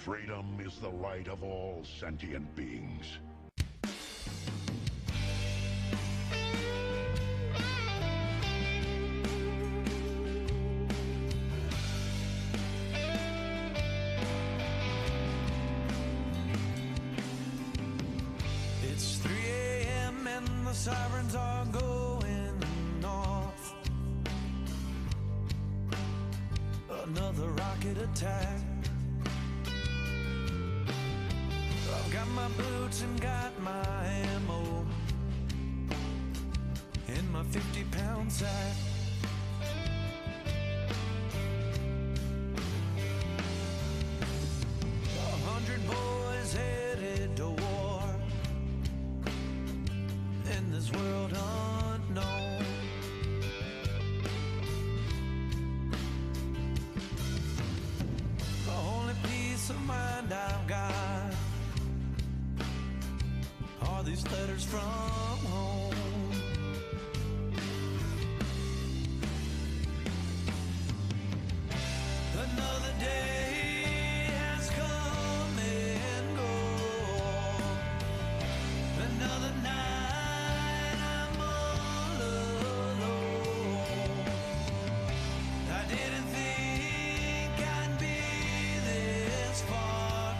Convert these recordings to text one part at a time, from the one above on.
Freedom is the right of all sentient beings. It's 3 a.m. and the sirens are going off. Another rocket attack. I've got my boots and got my ammo in my 50-pound sack. A 100 boys headed to war in this world unknown. The only peace of mind I've got are these letters from home. Another day has come and gone. Another night I'm all alone. I didn't think I'd be this far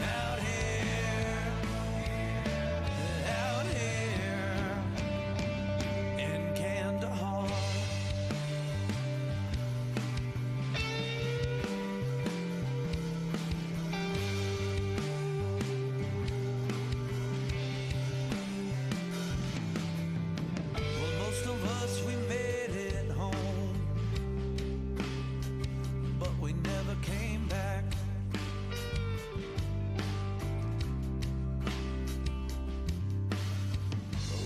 out here. Out here in Kandahar. Well, most of us, we made it home, but we never came back.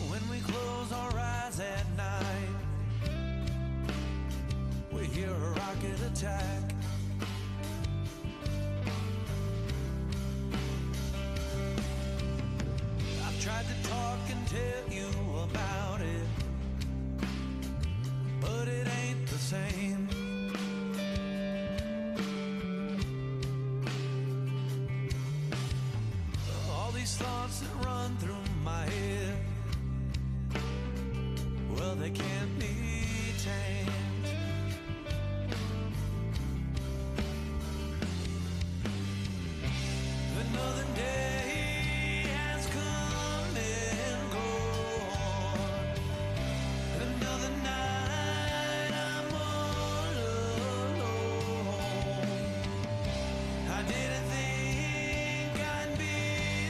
When we close our eyes at night, we hear a rocket attack. I've tried to talk and tell you about it, but it ain't the same. All these thoughts that run through my head, well, they can't be tamed. Another day has come and gone. Another night I'm all alone. I didn't think I'd be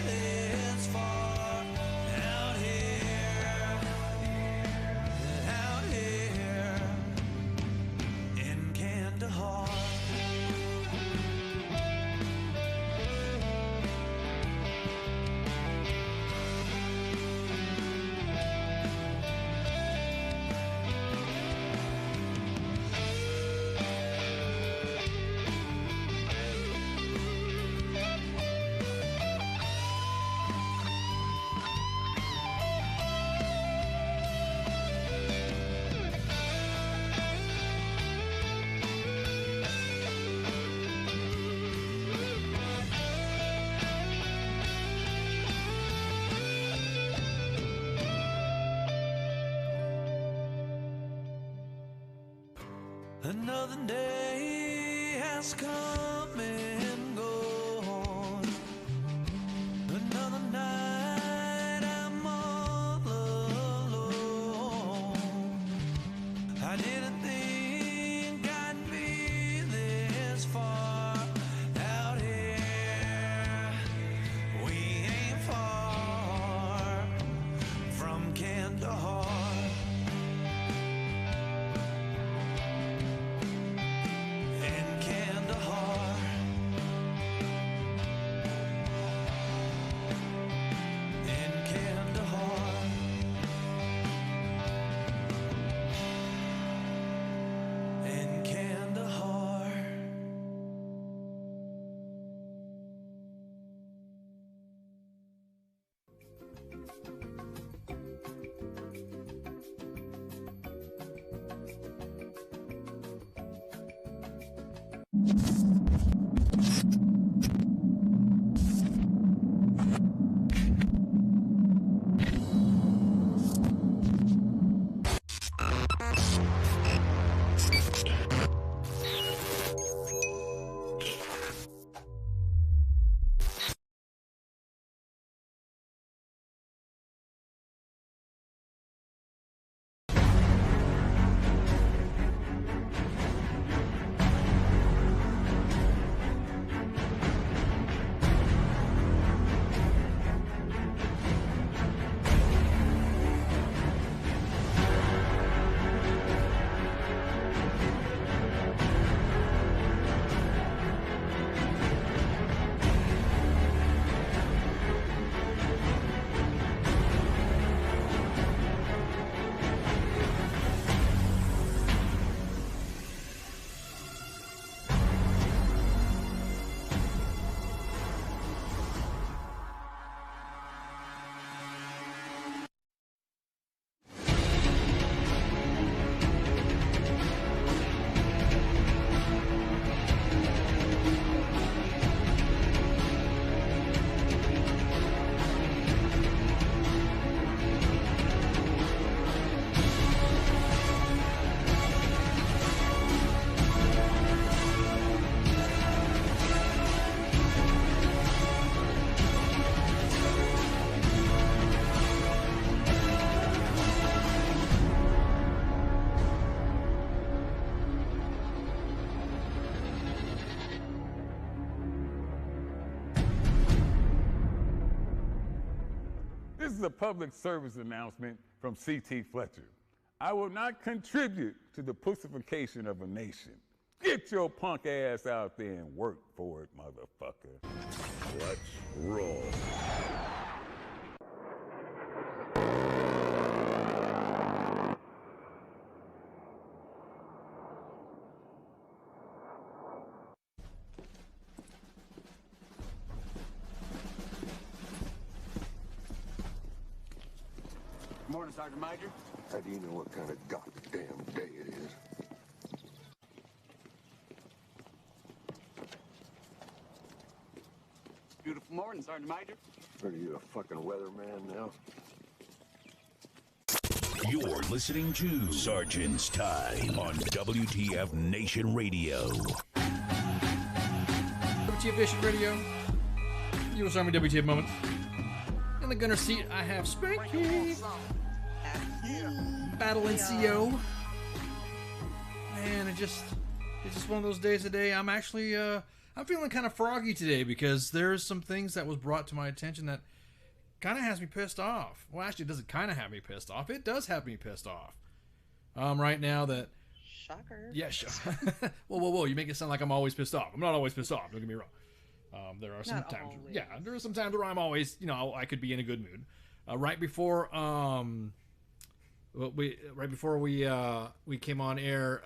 this far out here. Out here in Kandahar. Another day has come and gone. Another night I'm all alone. I didn't think I'd be this far out here. We ain't far from Kandahar. is a public service announcement from C.T. Fletcher. I will not contribute to the pussification of a nation. Get your punk ass out there and work for it, motherfucker. Let's roll. Morning, Sergeant Major. How do you know what kind of goddamn day it is? Beautiful morning, Sergeant Major. Are you a fucking weatherman now? You're listening to Sergeant's Time on WTF Nation Radio. WTF Nation Radio. U.S. Army WTF moment. In the gunner seat, I have Spanky. Battling CO. Man, it's just one of those days today. I'm actually, I'm feeling kind of froggy today because there's some things that was brought to my attention that kind of has me pissed off. Well, actually, it doesn't kind of have me pissed off. It does have me pissed off. Right now that... Shocker. Yeah, whoa. You make it sound like I'm always pissed off. I'm not always pissed off. Don't get me wrong. There are some Not times... always. Yeah, there are some times where I'm always, I could be in a good mood. Right before we came on air,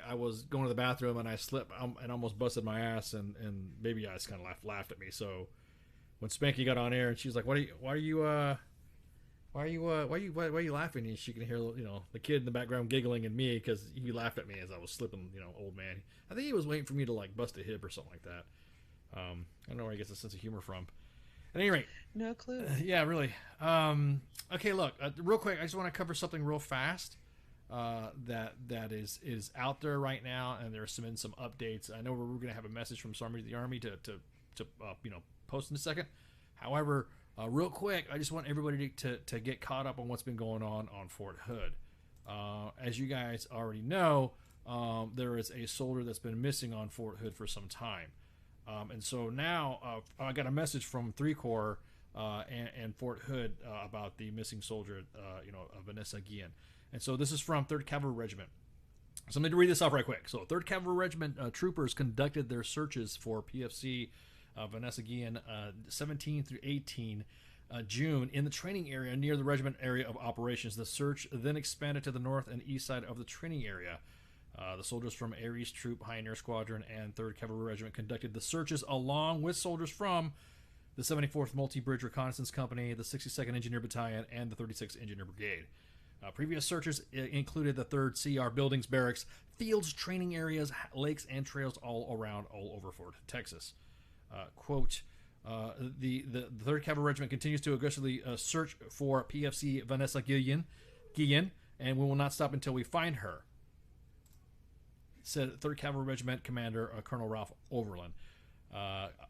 I was going to the bathroom and I slipped and almost busted my ass, and Baby Eyes kind of laughed at me. So when Spanky got on air and she was like, why are you laughing? And she can hear the kid in the background giggling and me because he laughed at me as I was slipping. Old man. I think he was waiting for me to like bust a hip or something like that. I don't know where he gets a sense of humor from. At any rate, No clue. yeah, really. Okay, look, real quick, I just want to cover something real fast that is out there right now, and there's some updates. I know we're going to have a message from the Army to post in a second. However, real quick, I just want everybody to get caught up on what's been going on Fort Hood. As you guys already know, there is a soldier that's been missing on Fort Hood for some time. And so now I got a message from 3 Corps and Fort Hood about the missing soldier, Vanessa Guillen. And so this is from 3rd Cavalry Regiment. So I'm going to read this off right quick. So 3rd Cavalry Regiment troopers conducted their searches for PFC Vanessa Guillen 17 through 18 June in the training area near the regiment area of operations. The search then expanded to the north and east side of the training area. The soldiers from Aries Troop Pioneer Squadron and 3rd Cavalry Regiment conducted the searches along with soldiers from the 74th Multi-Bridge Reconnaissance Company, the 62nd Engineer Battalion, and the 36th Engineer Brigade. Previous searches included the 3rd CR buildings, barracks, fields, training areas, lakes, and trails all over Fort Hood, Texas. Quote, the 3rd Cavalry Regiment continues to aggressively search for PFC Vanessa Guillen, and we will not stop until we find her, said 3rd Cavalry Regiment Commander Colonel Ralph Overland.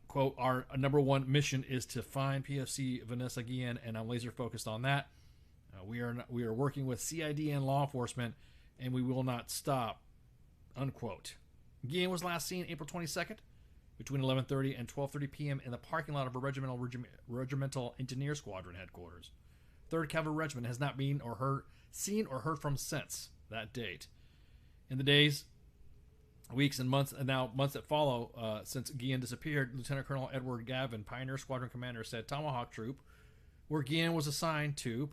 Quote, our number one mission is to find PFC Vanessa Guillen, and I'm laser focused on that. We are working with CID and law enforcement, and we will not stop, unquote. Guillen was last seen April 22nd between 11:30 and 12:30 p.m. in the parking lot of a regimental engineer squadron headquarters. 3rd Cavalry Regiment has not been seen or heard from since that date. In the days, weeks, and months that follow since Guillen disappeared, Lieutenant Colonel Edward Gavin, Pioneer Squadron Commander, said Tomahawk Troop, where Guillen was assigned to,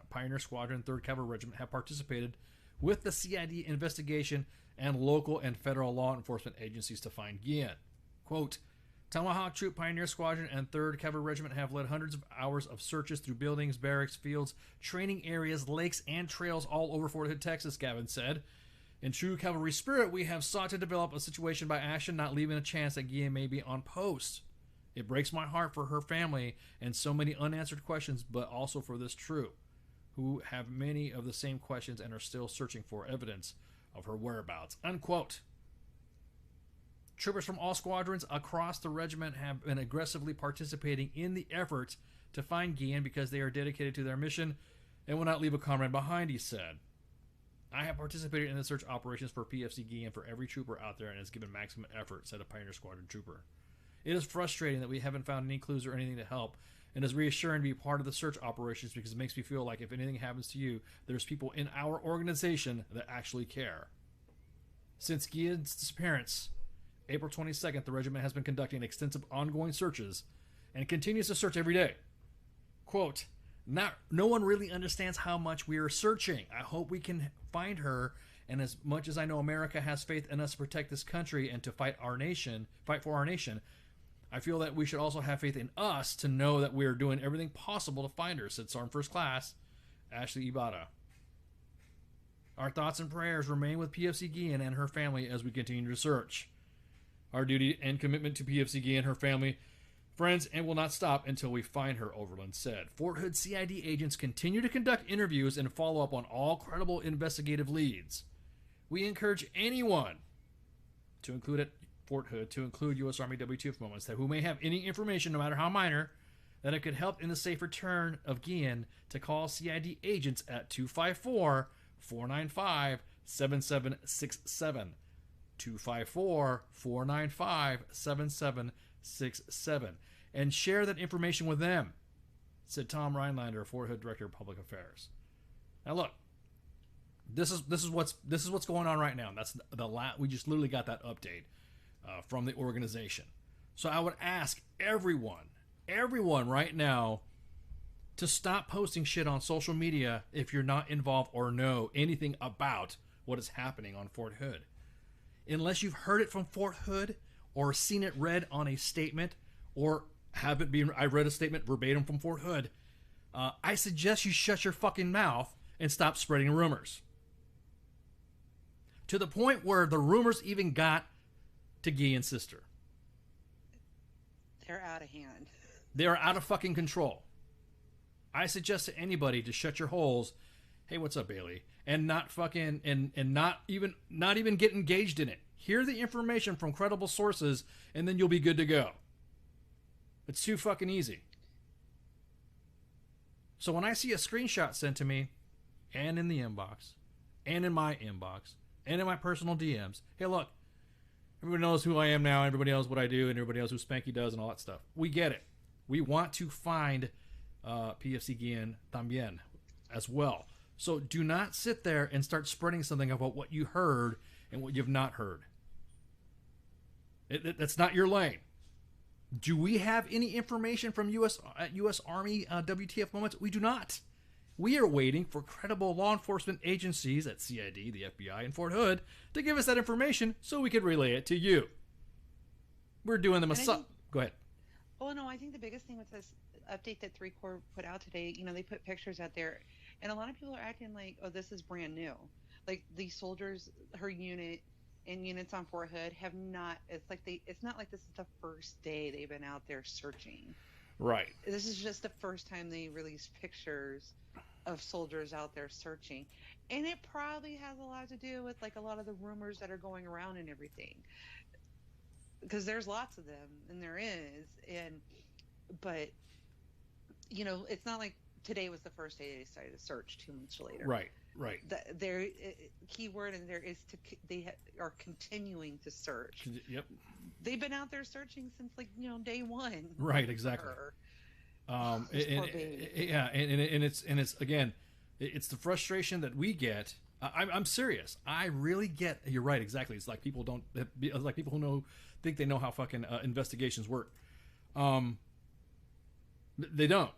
Pioneer Squadron, 3rd Cavalry Regiment, have participated with the CID investigation and local and federal law enforcement agencies to find Guillen. Quote, Tomahawk Troop, Pioneer Squadron, and 3rd Cavalry Regiment have led hundreds of hours of searches through buildings, barracks, fields, training areas, lakes, and trails all over Fort Hood, Texas, Gavin said. In true cavalry spirit, we have sought to develop a situation by action, not leaving a chance that Guillen may be on post. It breaks my heart for her family and so many unanswered questions, but also for this troop, who have many of the same questions and are still searching for evidence of her whereabouts. Unquote. Troopers from all squadrons across the regiment have been aggressively participating in the effort to find Guillen because they are dedicated to their mission and will not leave a comrade behind, he said. I have participated in the search operations for PFC Guillen for every trooper out there and has given maximum effort, said a Pioneer Squadron trooper. It is frustrating that we haven't found any clues or anything to help, and is reassuring to be part of the search operations because it makes me feel like if anything happens to you, there's people in our organization that actually care. Since Guillen's disappearance, April 22nd, the regiment has been conducting extensive ongoing searches and continues to search every day. Quote, no one really understands how much we are searching. I hope we can find her, and as much as I know America has faith in us to protect this country and to fight for our nation, I feel that we should also have faith in us to know that we are doing everything possible to find her, said Sergeant First Class Ashley Ibata. Our thoughts and prayers remain with PFC Guillen and her family as we continue to search. Our duty and commitment to PFC Guillen and her family, friends, and will not stop until we find her, Overland said. Fort Hood CID agents continue to conduct interviews and follow up on all credible investigative leads. We encourage anyone to include Fort Hood to include U.S. Army WTF moments who may have any information, no matter how minor, that it could help in the safe return of Guillen to call CID agents at 254-495-7767. 254-495-7767. And share that information with them, said Tom Rhinelander, Fort Hood Director of Public Affairs. Now look, this is what's going on right now. That's we just literally got that update from the organization. So I would ask everyone right now to stop posting shit on social media if you're not involved or know anything about what is happening on Fort Hood. Unless you've heard it from Fort Hood or seen it read on a statement or have it been, I read a statement verbatim from Fort Hood, I suggest you shut your fucking mouth and stop spreading rumors. To the point where the rumors even got to Guillen's sister. They're out of hand. They are out of fucking control. I suggest to anybody to shut your holes. Hey, what's up, Bailey? And not fucking and not even get engaged in it. Hear the information from credible sources, and then you'll be good to go. It's too fucking easy. So when I see a screenshot sent to me, and in the inbox, and in my inbox, and in my personal DMs, hey, look, everybody knows who I am now, everybody knows what I do, and everybody knows who Spanky does and all that stuff. We get it. We want to find PFC Guillen también as well. So do not sit there and start spreading something about what you heard and what you've not heard. That's not your lane. Do we have any information from U.S. Army WTF moments? We do not. We are waiting for credible law enforcement agencies at CID, the FBI, and Fort Hood to give us that information so we could relay it to you. We're doing them Go ahead. Oh, no, I think the biggest thing with this update that 3 Corps put out today, they put pictures out there, and a lot of people are acting like, oh, this is brand new. Like, these soldiers, her unit, and units on Fort Hood have not, it's not like this is the first day they've been out there searching. Right. This is just the first time they released pictures of soldiers out there searching. And it probably has a lot to do with, like, a lot of the rumors that are going around and everything. Because there's lots of them, and there is. But, it's not like today was the first day they started to search 2 months later. Right. Their key word in there is they are continuing to search. Yep. They've been out there searching since day one. Right. Exactly. And it's again, it's the frustration that we get. I'm serious. I really get. You're right. Exactly. It's like people don't. Like people who think they know how fucking investigations work. They don't.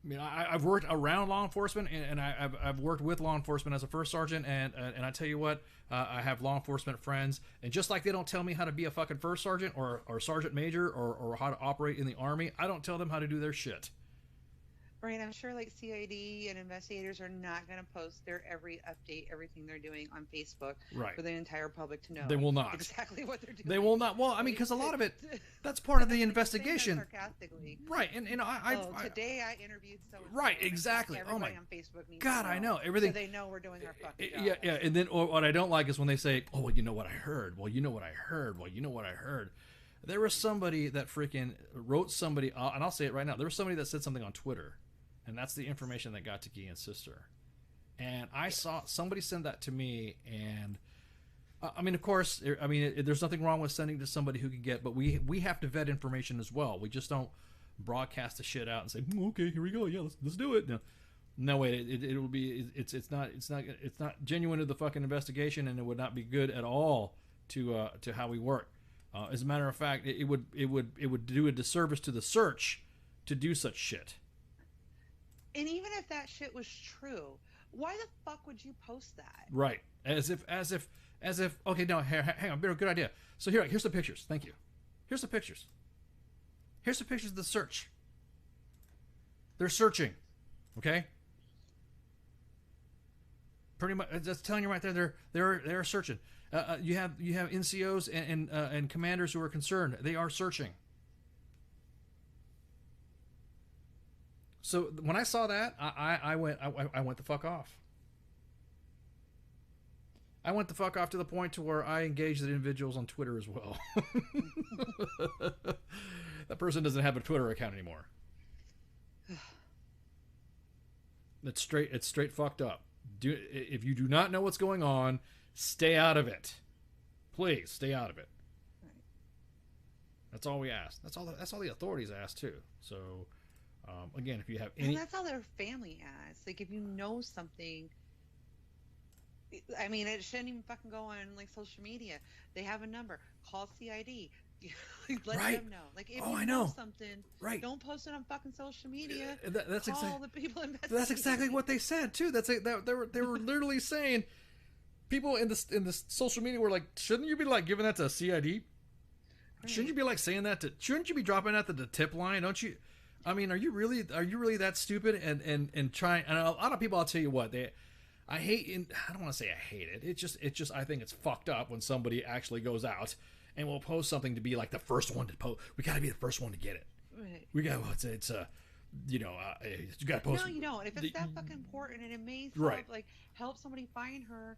I mean, I've worked around law enforcement, and I've worked with law enforcement as a first sergeant, and I tell you what, I have law enforcement friends, and just like they don't tell me how to be a fucking first sergeant or sergeant major or how to operate in the Army, I don't tell them how to do their shit. Right, I'm sure like CID and investigators are not going to post their every update, everything they're doing on Facebook for the entire public to know. They will not. Exactly what they're doing. They will not. Well, I mean, because a lot of it, that's part of the investigation. Sarcastically. Right, and today I interviewed someone. Right, exactly. Everybody on Facebook needs God, to know, I know everything. So they know we're doing our fucking job. Yeah, and then what I don't like is when they say, "Oh, well, you know what I heard. Well, you know what I heard. Well, you know what I heard." There was somebody that freaking wrote somebody, and I'll say it right now. There was somebody that said something on Twitter. And that's the information that got to Guillen's sister. And I saw somebody send that to me. And I mean, of course, there's nothing wrong with sending to somebody who can get, but we have to vet information as well. We just don't broadcast the shit out and say, okay, here we go, yeah, let's do it. No way, it will be, it's not genuine to the fucking investigation, and it would not be good at all to how we work. As a matter of fact, it would do a disservice to the search to do such shit. And even if that shit was true, why the fuck would you post that? Right. As if. Okay, no, hang on. Good idea. So here's the pictures. Thank you. Here's the pictures. Here's the pictures of the search. They're searching. Okay. Pretty much, that's telling you right there. They're searching. You have NCOs and commanders who are concerned. They are searching. So when I saw that, I went the fuck off. I went the fuck off to the point to where I engaged the individuals on Twitter as well. That person doesn't have a Twitter account anymore. It's straight fucked up. If you do not know what's going on, stay out of it. Please stay out of it. That's all we ask. That's all the authorities ask too. So. Again, if you have any... And that's all their family asks. Like, if you know something... I mean, it shouldn't even fucking go on, like, social media. They have a number. Call CID. Let them know. Like, if you know something, don't post it on fucking social media. Call the people investigating. That's exactly what they said, too. They were literally saying... People in the social media were like, shouldn't you be, like, giving that to a CID? Shouldn't you be, like, saying that to... Shouldn't you be dropping that to the tip line? Don't you... I mean, are you really that stupid and trying? And a lot of people, I'll tell you what, I don't want to say I hate it. It's just I think it's fucked up when somebody actually goes out and will post something to be like the first one to post. We got to be the first one to get it. Right. We got you got to post. No, you don't. If it's that fucking important and it may help somebody find her,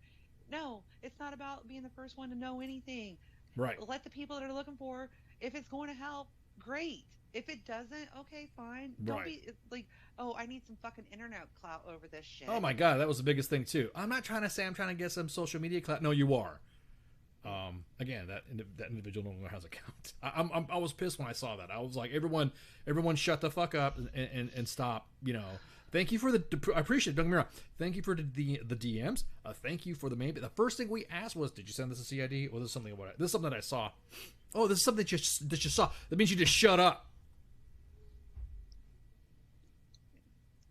no, it's not about being the first one to know anything. Right. Let the people that are looking for, if it's going to help, great. If it doesn't, okay, fine. Don't be like, oh, I need some fucking internet clout over this shit. Oh my god, that was the biggest thing too. I'm not trying to say I'm trying to get some social media clout. No, you are. Again, that individual no longer has a account. I was pissed when I saw that. I was like, everyone, shut the fuck up and stop. Thank you for I appreciate it. Don't get me wrong. Thank you for the DMs. Thank you for the main. The first thing we asked was, did you send this to CID? Or this is something this is something that I saw. Oh, this is something that you saw. That means you just shut up.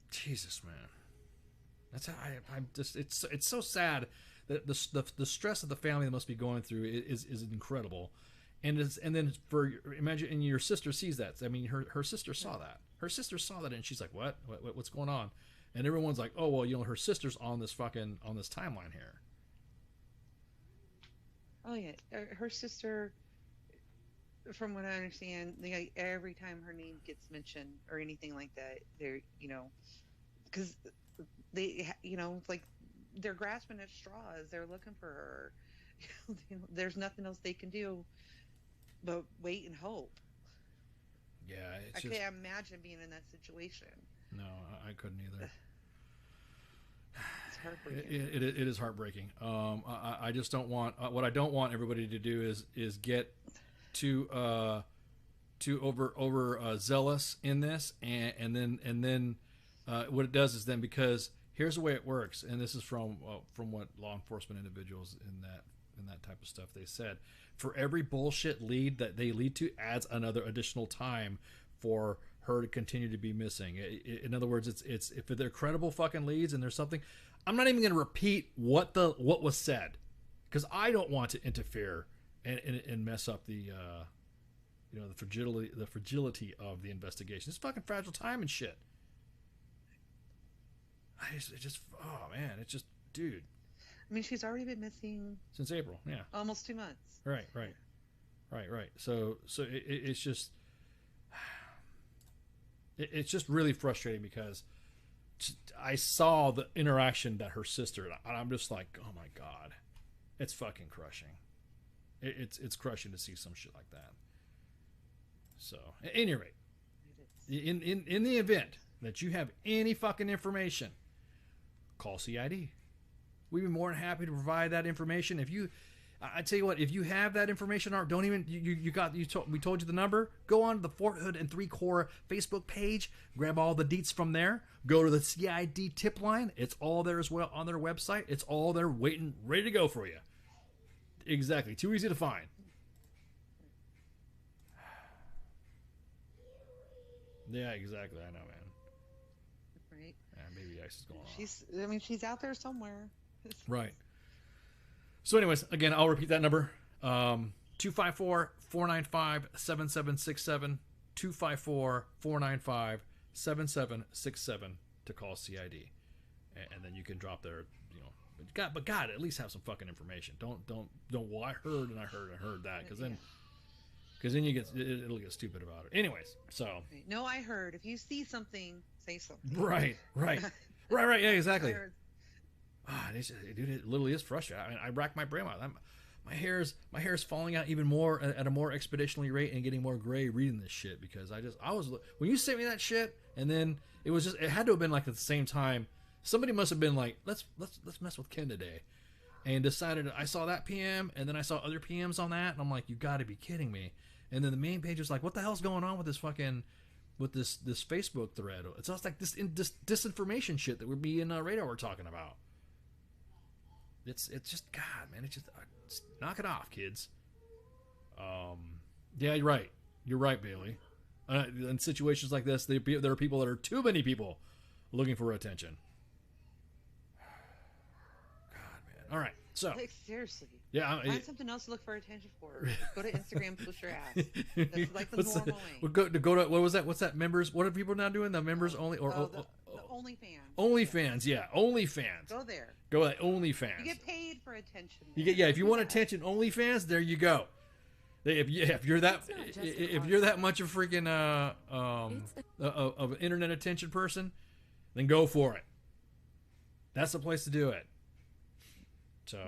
Jesus, man, that's how I'm just. It's so sad that the stress that the family must be going through is incredible, and then imagine, and your sister sees that. I mean, her sister saw that. Her sister saw that, and she's like, what's going on? And everyone's like, oh well, her sister's on this timeline here. Oh yeah, her sister. From what I understand, every time her name gets mentioned or anything like that, they're because they like they're grasping at straws. They're looking for her. There's nothing else they can do but wait and hope. Yeah, I can't imagine being in that situation. No, I couldn't either. It's heartbreaking. It is heartbreaking. I just don't want what I don't want everybody to do is get too over zealous in this, and then what it does is then, because here's the way it works, and this is from what law enforcement individuals in that type of stuff they said. For every bullshit lead that they lead to adds another additional time for her to continue to be missing. In other words, it's if they're credible fucking leads and there's something, I'm not even going to repeat what was said, because I don't want to interfere and mess up the fragility of the investigation. It's fucking fragile time and shit. Oh man, it's just, dude. I mean, she's already been missing since April. Yeah, almost 2 months. Right. So it's just, it's just really frustrating, because I saw the interaction that her sister, and I'm just like, oh my god, it's fucking crushing. It's crushing to see some shit like that. So at any rate, in the event that you have any fucking information, call CID. We'd be more than happy to provide that information. If you, I tell you what, if you have that information, don't even we told you the number. Go on to the Fort Hood and 3 Corps Facebook page, grab all the deets from there. Go to the CID tip line. It's all there as well on their website. It's all there waiting, ready to go for you. Exactly. Too easy to find. Yeah, exactly. I know, man. Right. Yeah, baby Ice is going on. She's out there somewhere. Right. So anyways, again, I'll repeat that number. 254-495-7767. 254-495-7767 to call CID. And then you can drop their, but God, at least have some fucking information. Don't, well, I heard that. Because then it'll get stupid about it. Anyways, so. No, I heard. If you see something, say something. Right. Right, yeah, exactly. Dude, it literally is frustrating. I mean, I rack my brain out. My hair's falling out even more at a more expeditionally rate and getting more gray reading this shit because I was when you sent me that shit and then it had to have been like at the same time somebody must have been like let's mess with Ken today and decided. I saw that PM and then I saw other PMs on that and I'm like, you got to be kidding me. And then the main page was like, what the hell's going on with this fucking this Facebook thread? It's just like this disinformation shit that we're being radar we're talking about. It's just, God, man, it's just knock it off, kids. Yeah, you're right. You're right, Bailey. In situations like this, there are people that are too many people looking for attention. God, man. All right, so. Like, seriously. Yeah, find something else to look for attention for. Go to Instagram, push your ass. That's like the normal way. Go to what was that? What's that? Members? What are people now doing? The members only or the OnlyFans. OnlyFans, yeah, OnlyFans. Go there. Go to OnlyFans. You get paid for attention. If you want attention, OnlyFans. There you go. If you're that much of a freaking of an internet attention person, then go for it. That's the place to do it. So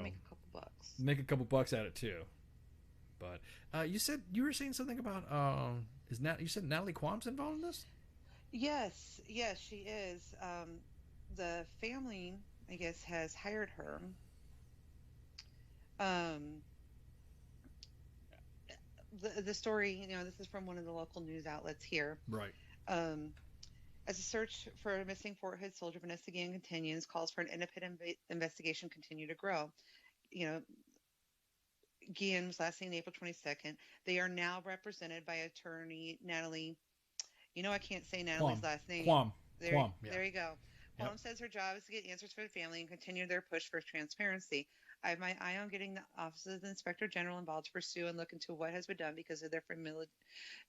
make a couple bucks at it too. But you were saying something about you said Natalie Quam's involved in this? Yes, she is. The family, I guess, has hired her. The story, this is from one of the local news outlets here. Right. As a search for a missing Fort Hood soldier, Vanessa Guillen continues, calls for an independent investigation continue to grow. Guillen was last seen April 22nd. They are now represented by attorney Natalie. I can't say Natalie's last name. Quam. There you go. Quam Yep. says her job is to get answers for the family and continue their push for transparency. I have my eye on getting the Office of the Inspector General involved to pursue and look into what has been done because of their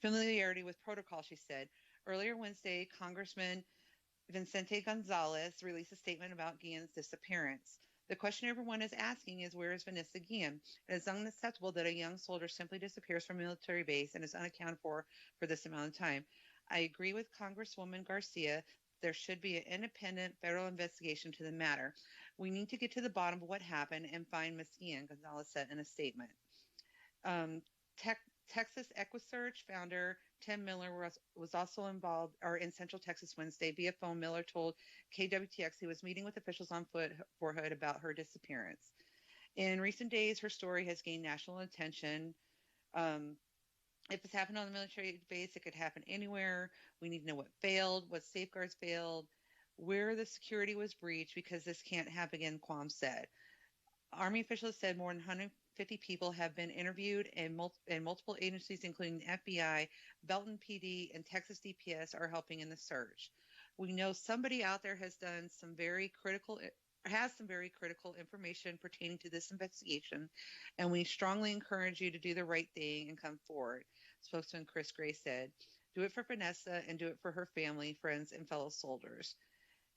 familiarity with protocol, she said. Earlier Wednesday, Congressman Vicente Gonzalez released a statement about Guillen's disappearance. The question everyone is asking is, where is Vanessa Guillen? It is unacceptable that a young soldier simply disappears from a military base and is unaccounted for this amount of time. I agree with Congresswoman Garcia. There should be an independent federal investigation to the matter. We need to get to the bottom of what happened and find Miss Guillen, Gonzalez said in a statement. Texas EquiSearch founder Tim Miller was also involved in Central Texas Wednesday. Via phone, Miller told KWTX he was meeting with officials on Fort Hood about her disappearance. In recent days, her story has gained national attention. If it's happened on the military base, it could happen anywhere. We need to know what failed, what safeguards failed, where the security was breached, because this can't happen again, Quam said. Army officials said more than 150 people have been interviewed, and multiple agencies, including the FBI, Belton PD, and Texas DPS, are helping in the search. We know somebody out there has some very critical information pertaining to this investigation, and we strongly encourage you to do the right thing and come forward, spokesman Chris Gray said. Do it for Vanessa and do it for her family, friends, and fellow soldiers.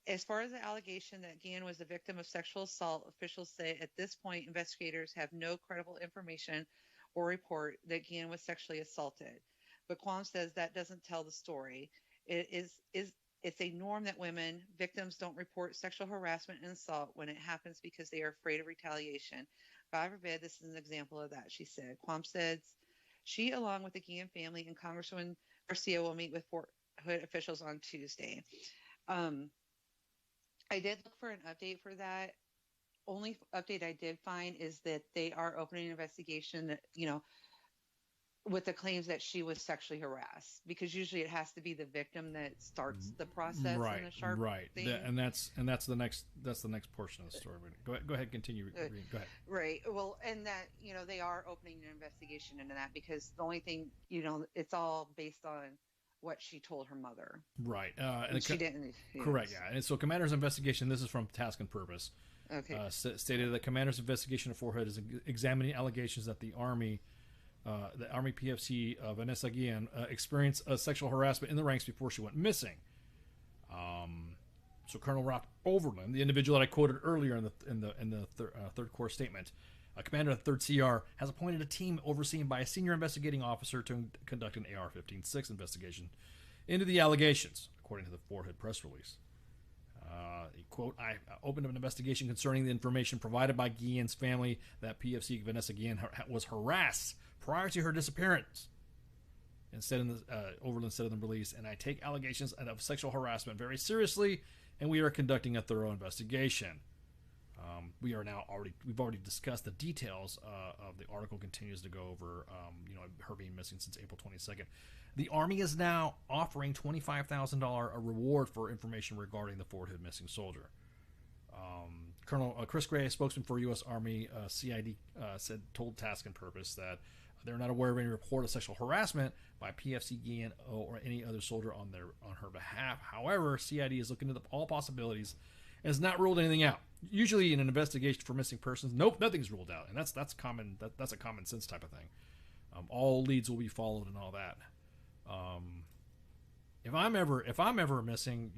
As far as the allegation that Guillen was a victim of sexual assault, officials say at this point investigators have no credible information or report that Guillen was sexually assaulted. But Quam says that doesn't tell the story. It's a norm that victims don't report sexual harassment and assault when it happens because they are afraid of retaliation. God forbid this is an example of that, she said. Quam says she, along with the Guillen family and Congresswoman Garcia, will meet with Fort Hood officials on Tuesday. I did look for an update for that. only update I did find is that they are opening an investigation, with the claims that she was sexually harassed, because usually it has to be the victim that starts the process in the sharp thing. And that's the next portion of the story. Go ahead, continue. Go ahead. Right. Well, and that they are opening an investigation into that, because the only thing it's all based on what she told her mother. Right. And she didn't. Correct. Yeah. And so, Commander's investigation. This is from Task and Purpose. Okay. Stated that Commander's investigation of Fort Hood is examining allegations that the Army PFC Vanessa Guillen experienced sexual harassment in the ranks before she went missing. So Colonel Rock Overland, the individual that I quoted earlier in the third corps statement, commander of the 3rd CR, has appointed a team overseen by a senior investigating officer to conduct an AR-15-6 investigation into the allegations, according to the Fort Hood press release. Quote, I opened up an investigation concerning the information provided by Guillen's family that PFC Vanessa Guillen was harassed prior to her disappearance. Overland said in the release, and I take allegations of sexual harassment very seriously, and we are conducting a thorough investigation. We've already discussed the details of the article. Continues to go over, her being missing since April 22nd. The Army is now offering $25,000 a reward for information regarding the Fort Hood missing soldier. Colonel Chris Gray, a spokesman for U.S. Army CID, told Task and Purpose that they're not aware of any report of sexual harassment by PFC Guillen or any other soldier on her behalf. However, CID is looking into all possibilities and has not ruled anything out. Usually, in an investigation for missing persons, nothing's ruled out, and that's common. That's a common sense type of thing. All leads will be followed and all that. If I'm ever missing,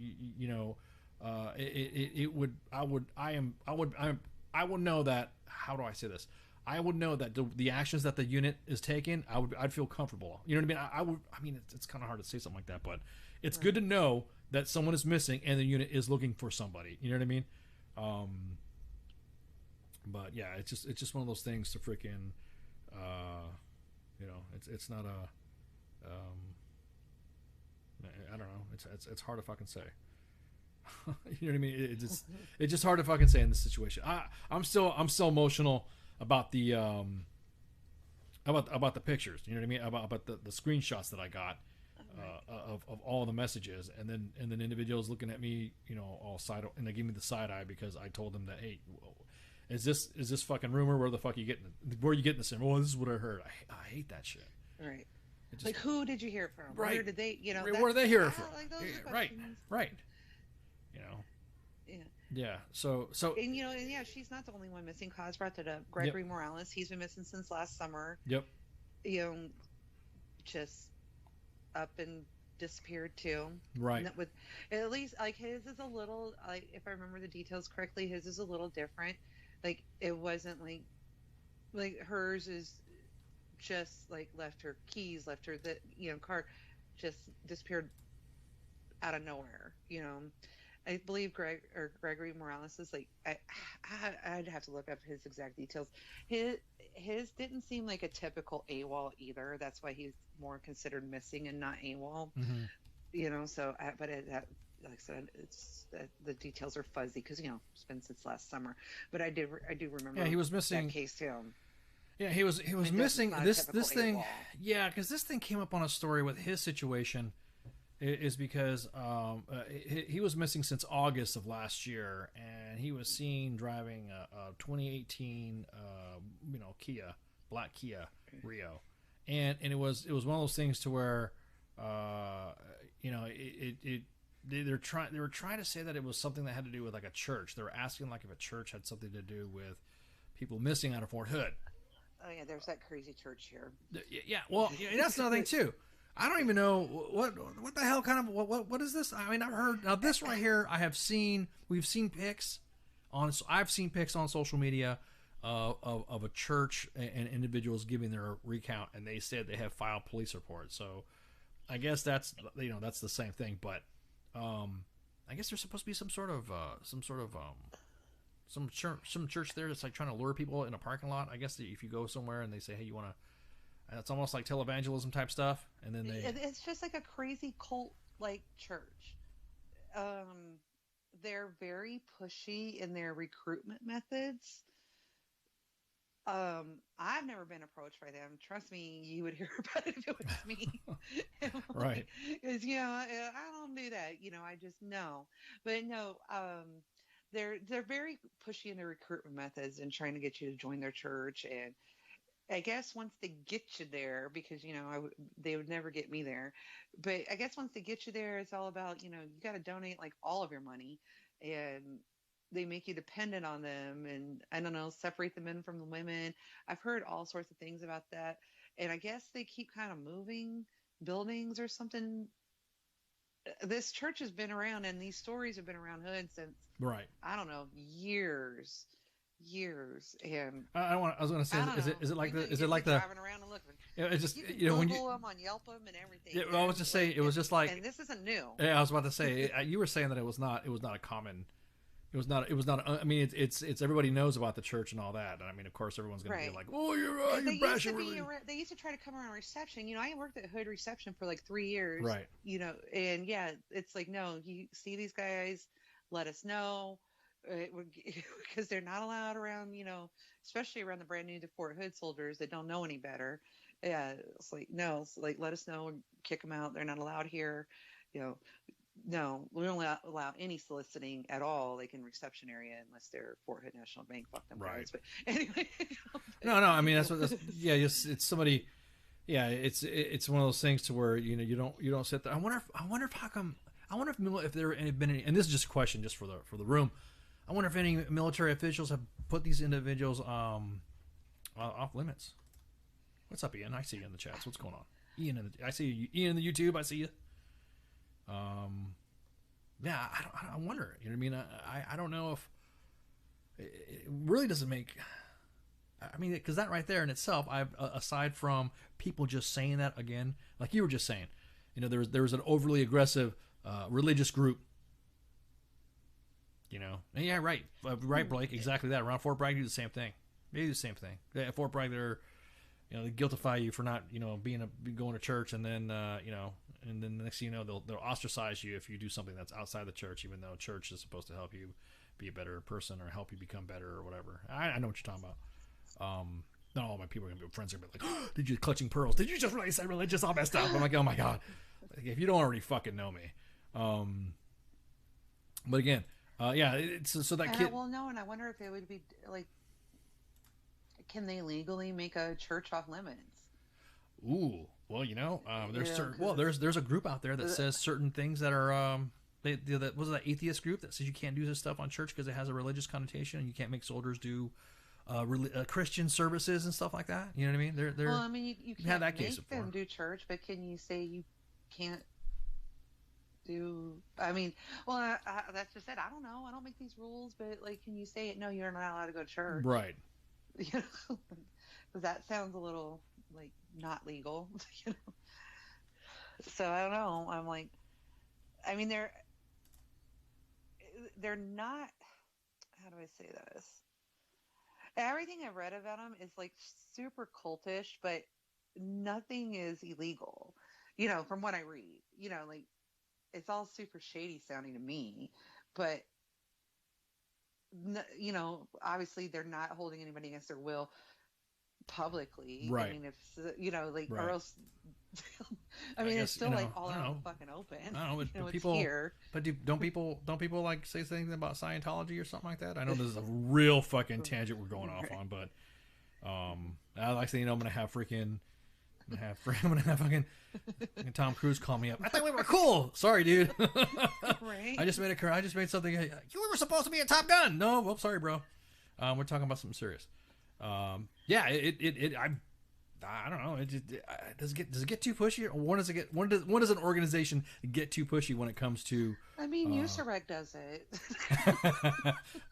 I would know that. How do I say this? I would know that the actions that the unit is taking, I'd feel comfortable. You know what I mean? It's kind of hard to say something like that, but it's good to know that someone is missing and the unit is looking for somebody. You know what I mean? But yeah, it's just one of those things to freaking, it's not a, I don't know. It's hard to fucking say. You know what I mean? It's just hard to fucking say in this situation. I'm still emotional about the about the pictures. You know what I mean? About the screenshots that I got of all the messages, and then individuals looking at me, all side, and they give me the side eye because I told them that, hey, is this fucking rumor? Where the fuck are you getting it? Where are you getting this in? Well, this is what I heard. I hate that shit. Right. Like, who did you hear it from? Right. Where did they? Where did they hear it from? Like, those are Right. Yeah. So. And yeah, she's not the only one missing. Cause brought that up. Gregory Morales, he's been missing since last summer. Yep. Just up and disappeared too. Right. And with at least like his is a little, like, if I remember the details correctly, his is a little different. Like, it wasn't like hers is just like left her keys, left her the car, just disappeared out of nowhere. I believe Gregory Morales is like, I'd have to look up his exact details. His didn't seem like a typical AWOL either. That's why he's more considered missing and not AWOL. Mm-hmm. So but like I said, it's the details are fuzzy because it's been since last summer. But I do remember. Yeah, he was missing that case too. Yeah, he was missing this thing. AWOL. Yeah, because this thing came up on a story with his situation. Is because he was missing since August of last year, and he was seen driving a 2018 black Kia Rio, and it was one of those things to where they were trying to say that it was something that had to do with like a church. They were asking like if a church had something to do with people missing out of Fort Hood. Oh yeah, there's that crazy church here. Yeah, well, that's another thing too. I don't even know what the hell kind of what is this? I mean, I've heard now this right here. We've seen pics I've seen pics on social media of a church and individuals giving their recount, and they said they have filed police reports. So I guess that's the same thing. But I guess there's supposed to be some church there that's like trying to lure people in a parking lot. I guess if you go somewhere and they say, hey, you want to. It's almost like televangelism type stuff, and then it's just like a crazy cult like church. they're very pushy in their recruitment methods. I've never been approached by them. Trust me, you would hear about it if it was me. Right. Because I don't do that. I just know. But no, they're very pushy in their recruitment methods and trying to get you to join their church. And I guess once they get you there, because they would never get me there, but I guess once they get you there, it's all about you got to donate like all of your money, and they make you dependent on them, and I don't know, separate the men from the women. I've heard all sorts of things about that, and I guess they keep kind of moving buildings or something. This church has been around, and these stories have been around Hood since Right. I don't know, years, and I was going to say, I don't know. is it like You the know, is you it like be the driving around and looking? it's just You can when Google you them on Yelp them and everything. yeah, well, I was just saying it was just like and this isn't new. yeah, I was about to say you were saying that it was not a common I mean it's everybody knows about the church and all that, and I mean of course everyone's going to be like, oh you're bashing religion. They used to try to come around reception. I wanted at Hood reception for like 3 years. Right. And yeah, it's like, no, you see these guys, let us know. Because they're not allowed around, especially around the brand new to Fort Hood soldiers that don't know any better. Yeah, it's like, no, it's like, let us know and kick them out. They're not allowed here. No, we don't allow any soliciting at all, like in reception area, unless they're Fort Hood National Bank. Fuck them guys. But anyway. No, I mean that's yeah, it's somebody. Yeah, it's one of those things to where you don't sit there. I wonder if how come. I wonder if there have been any, and this is just a question just for the room. I wonder if any military officials have put these individuals off limits. What's up, Ian? I see you in the chats. What's going on, Ian? I see you, Ian in the YouTube. I see you. Yeah, I wonder. You know what I mean? I don't know if it really doesn't make. I mean, because that right there in itself, aside from people just saying that again, like you were just saying, there was an overly aggressive religious group. And yeah, right, Blake, exactly that. Around Fort Bragg, do the same thing. They do the same thing. At Fort Bragg, they guiltify you for not, going to church, and then, and then the next thing you know, they'll ostracize you if you do something that's outside the church, even though church is supposed to help you be a better person or help you become better or whatever. I know what you're talking about. Not all my people are gonna be friends are gonna be like, oh, did you clutching pearls? Did you just really say religious all messed up? I'm like, oh my god. If you don't already fucking know me. But again, yeah, so that kid. Well, no, and I wonder if it would be like, can they legally make a church off limits? Ooh, well, there's a group out there that says certain things that are that was that atheist group that says you can't do this stuff on church because it has a religious connotation, and you can't make soldiers do Christian services and stuff like that. You know what I mean? Well, I mean, you can't had that make case before. them do church, but can you say you can't do? I mean, well, that's just it. I don't know. I don't make these rules, but like, can you say it? No, you're not allowed to go to church, right? Because that sounds a little like not legal, So I don't know. I'm like, I mean, they're not. How do I say this? Everything I've read about them is like super cultish, but nothing is illegal. From what I read, like it's all super shady sounding to me, but obviously they're not holding anybody against their will publicly. Right. I mean, if like, right. or else. I mean, it's still like all out fucking open. I don't know, but people, it's here. But don't people like say something about Scientology or something like that? I know this is a real fucking tangent we're going off on, but I like saying, I'm gonna have fucking Tom Cruise call me up. I thought we were cool. Sorry, dude. Right. I just made something. You were supposed to be a Top Gun. No, well, sorry, bro. We're talking about something serious. Yeah, I don't know. Does it get too pushy? Or when does an organization get too pushy when it comes to? I mean, USAREC does it.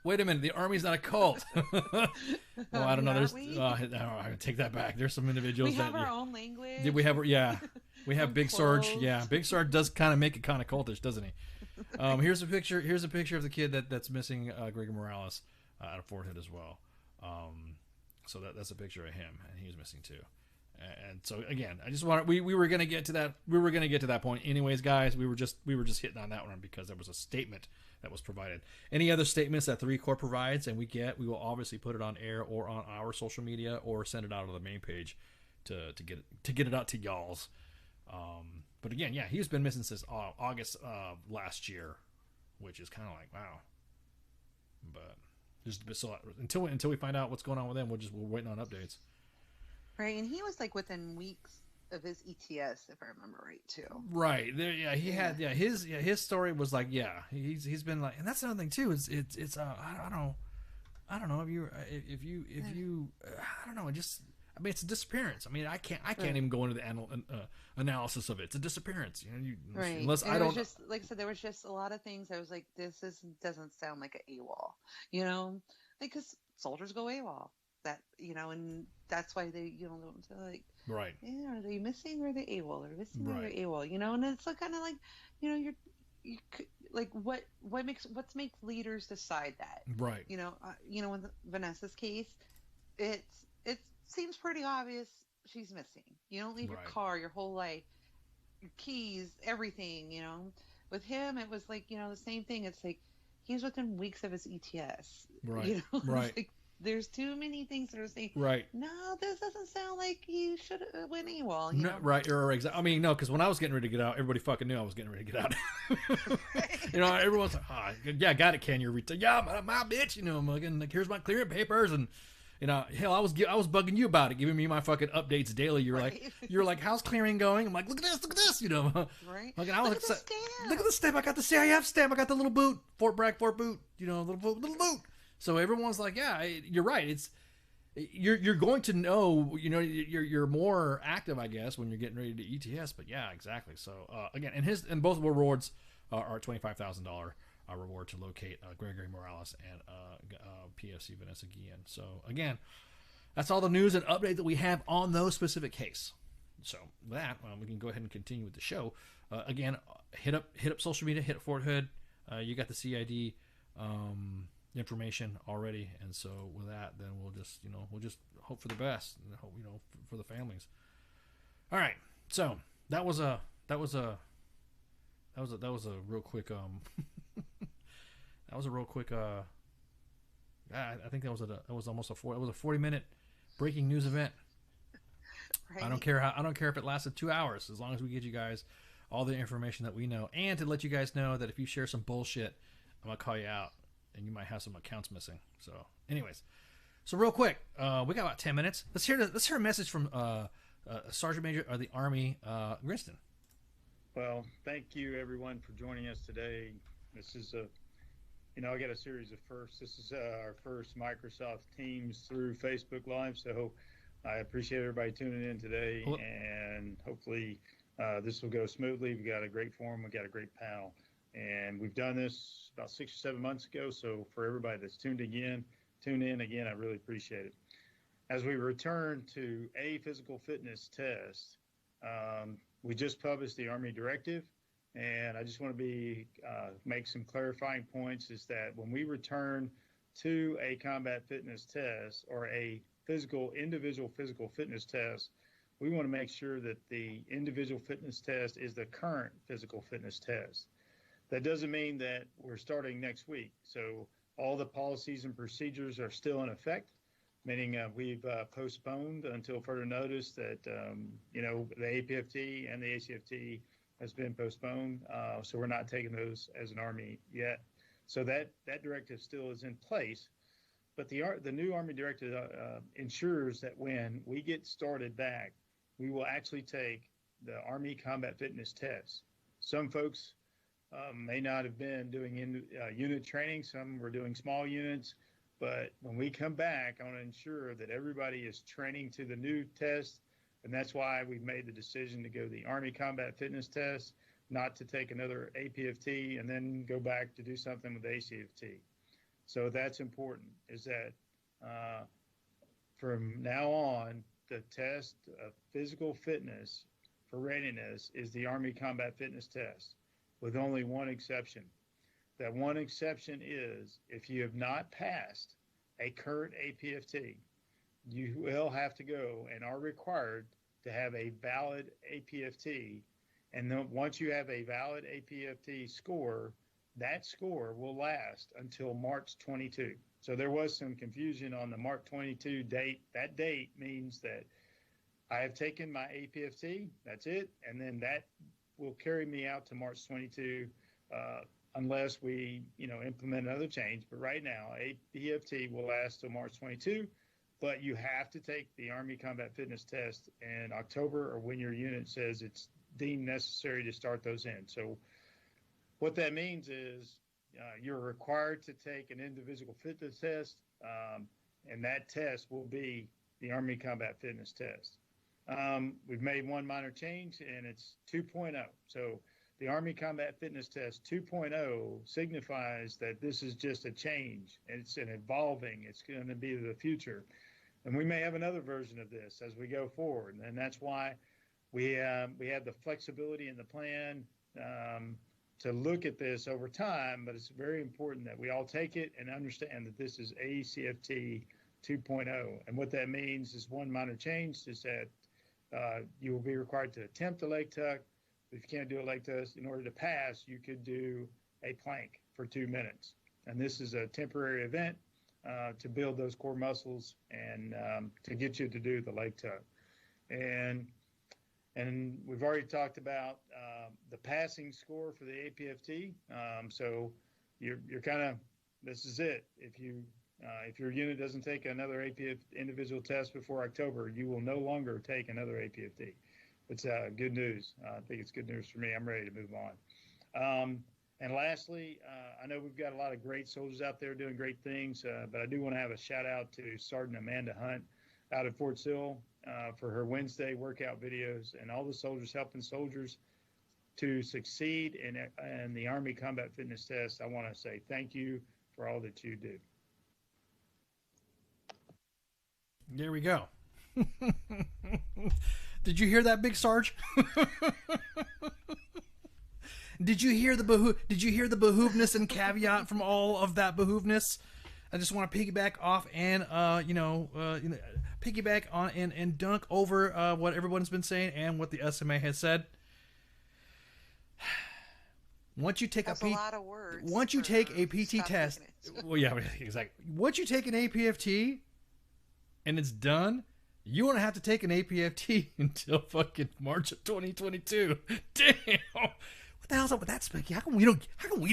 Wait a minute, the Army's not a cult. Well, I don't know. I take that back. There's some individuals we have our own language. We have Big Sarge. Yeah, Big Sarge does kind of make it kind of cultish, doesn't he? Here's a picture of the kid that's missing, Gregor Morales, out of Fort Hood as well. So that's a picture of him, and he was missing too. And so again, I just want we were gonna get to that. We were gonna get to that point, anyways, guys. We were just hitting on that one because there was a statement that was provided. Any other statements that 3 Corps provides, and we will obviously put it on air or on our social media or send it out on the main page to get it out to y'all's. But again, yeah, he's been missing since August of last year, which is kind of like wow. But just so until we find out what's going on with him, we're waiting on updates. Right, and he was like within weeks of his ETS, if I remember right, too. Right there, yeah, he had his story was like he's been like, and that's another thing too. It's I don't know if you I don't know, it's a disappearance. I mean, I can't even go into the analysis of it. It's a disappearance, right. Unless and I don't. Just like I said, there was just a lot of things. I was like, doesn't sound like a AWOL, because soldiers go AWOL. That and that's why they like right. Yeah, are they missing or are they AWOL? Or missing or are Right. they AWOL? And it's kind of like you like what makes leaders decide that Right. In Vanessa's case, it seems pretty obvious she's missing. You don't leave your car your whole life, your keys, everything. With him it was like the same thing. It's like he's within weeks of his ETS. Right. It's Right. like, there's too many things that are saying, right. no, this doesn't sound like you should have went AWOL. No, right, or exactly. I mean, no, because when I was getting ready to get out, everybody fucking knew I was getting ready to get out. Everyone's like, yeah, got it, Ken. You're yeah, my bitch. I'm like, here's my clearing papers, and hell, I was bugging you about it, giving me my fucking updates daily. You're like, how's clearing going? I'm like, look at this, Right. Like, and I was like, look at the stamp. I got the CIF stamp. I got the little boot, Fort Bragg Fort boot. Little boot. So everyone's like, yeah, you're right. It's you're going to know, you're more active, I guess, when you're getting ready to ETS. But yeah, exactly. So again, and both rewards are $25,000 reward to locate Gregory Morales and PFC Vanessa Guillen. So again, that's all the news and update that we have on those specific case. So with that, we can go ahead and continue with the show. Again, hit up social media, hit Fort Hood. You got the CID. Information already, and so with that, then we'll just hope for the best and hope for the families. All right, so that was a real quick I think that was almost a 40-minute breaking news event. Right. I don't care if it lasted 2 hours, as long as we get you guys all the information that we know, and to let you guys know that if you share some bullshit, I'm gonna call you out. And you might have some accounts missing. So, anyways, real quick, we got about 10 minutes. Let's hear a message from Sergeant Major of the Army, Grinston. Well, thank you everyone for joining us today. This is I got a series of firsts. This is our first Microsoft Teams through Facebook Live. So I appreciate everybody tuning in today, and hopefully this will go smoothly. We got a great forum. We got a great panel. And we've done this about 6 or 7 months ago. So for everybody that's tuned in again, I really appreciate it. As we return to a physical fitness test, we just published the Army directive. And I just want to make some clarifying points is that when we return to a combat fitness test or a individual physical fitness test, we want to make sure that the individual fitness test is the current physical fitness test. That doesn't mean that we're starting next week. So all the policies and procedures are still in effect, meaning we've postponed until further notice that, the APFT and the ACFT has been postponed. So we're not taking those as an Army yet. So that directive still is in place. But the new Army directive ensures that when we get started back, we will actually take the Army combat fitness test. Some folks may not have been doing unit training. Some were doing small units. But when we come back, I want to ensure that everybody is training to the new test. And that's why we've made the decision to go the Army Combat Fitness Test, not to take another APFT and then go back to do something with ACFT. So that's important, is that from now on, the test of physical fitness for readiness is the Army Combat Fitness Test, with only one exception. That one exception is if you have not passed a current APFT, you will have to go and are required to have a valid APFT. And then once you have a valid APFT score, that score will last until March 22. So there was some confusion on the March 22 date. That date means that I have taken my APFT, that's it, and then that will carry me out to March 22 unless we, implement another change. But right now, APFT will last till March 22, but you have to take the Army Combat Fitness Test in October or when your unit says it's deemed necessary to start those in. So what that means is you're required to take an individual fitness test, and that test will be the Army Combat Fitness Test. We've made one minor change, and it's 2.0. So the Army Combat Fitness Test 2.0 signifies that this is just a change. It's an evolving. It's going to be the future. And we may have another version of this as we go forward. And that's why we have the flexibility in the plan to look at this over time. But it's very important that we all take it and understand that this is ACFT 2.0. And what that means is one minor change is that you will be required to attempt a leg tuck. If you can't do a leg tuck, in order to pass, you could do a plank for 2 minutes. And this is a temporary event to build those core muscles and to get you to do the leg tuck. And we've already talked about the passing score for the APFT. So you're kind of, this is it. If your unit doesn't take another APF individual test before October, you will no longer take another APFT. It's good news. I think it's good news for me. I'm ready to move on. And lastly, I know we've got a lot of great soldiers out there doing great things, but I do want to have a shout out to Sergeant Amanda Hunt out at Fort Sill for her Wednesday workout videos and all the soldiers helping soldiers to succeed in the Army Combat Fitness Test. I want to say thank you for all that you do. There we go. Did you hear that, Big Sarge? Did you hear the behoovness and caveat from all of that behoovness? I just want to piggyback off and piggyback on and dunk over what everyone's been saying and what the SMA has said. Once you take That's a lot of words. Once you take a PT test, well, yeah, exactly. Once you take an APFT and it's done, you won't have to take an APFT until fucking March of 2022. Damn. What the hell's up with that, Spiky? How come we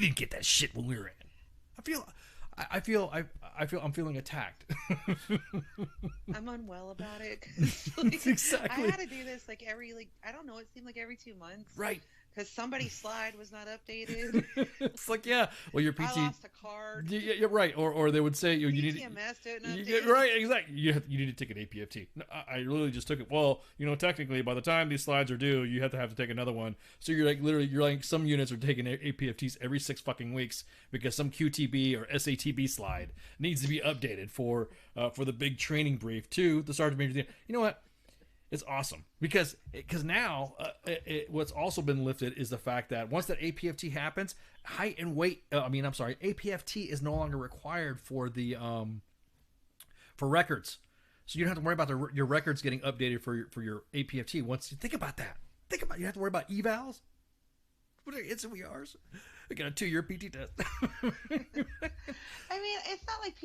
didn't get that shit when we were in? I'm feeling attacked. I'm unwell about it. Like, exactly. I had to do this I don't know, it seemed like every 2 months. Right. Because somebody's slide was not updated. It's like, yeah, well, your PT. I lost a card. Yeah, you're right. Or they would say you need PTMS didn't update. Right, exactly. You need to take an APFT. No, I literally just took it. Well, technically, by the time these slides are due, you have to take another one. So you're like some units are taking APFTs every 6 fucking weeks because some QTB or SATB slide needs to be updated for the big training brief to the sergeant major. You know what? It's awesome because now what's also been lifted is the fact that once that APFT happens, height and weight. APFT is no longer required for the for records, so you don't have to worry about your records getting updated for your APFT. Once you think about that, you have to worry about evals. What are INSWERs? We got a 2-year PT test. I mean, it's not like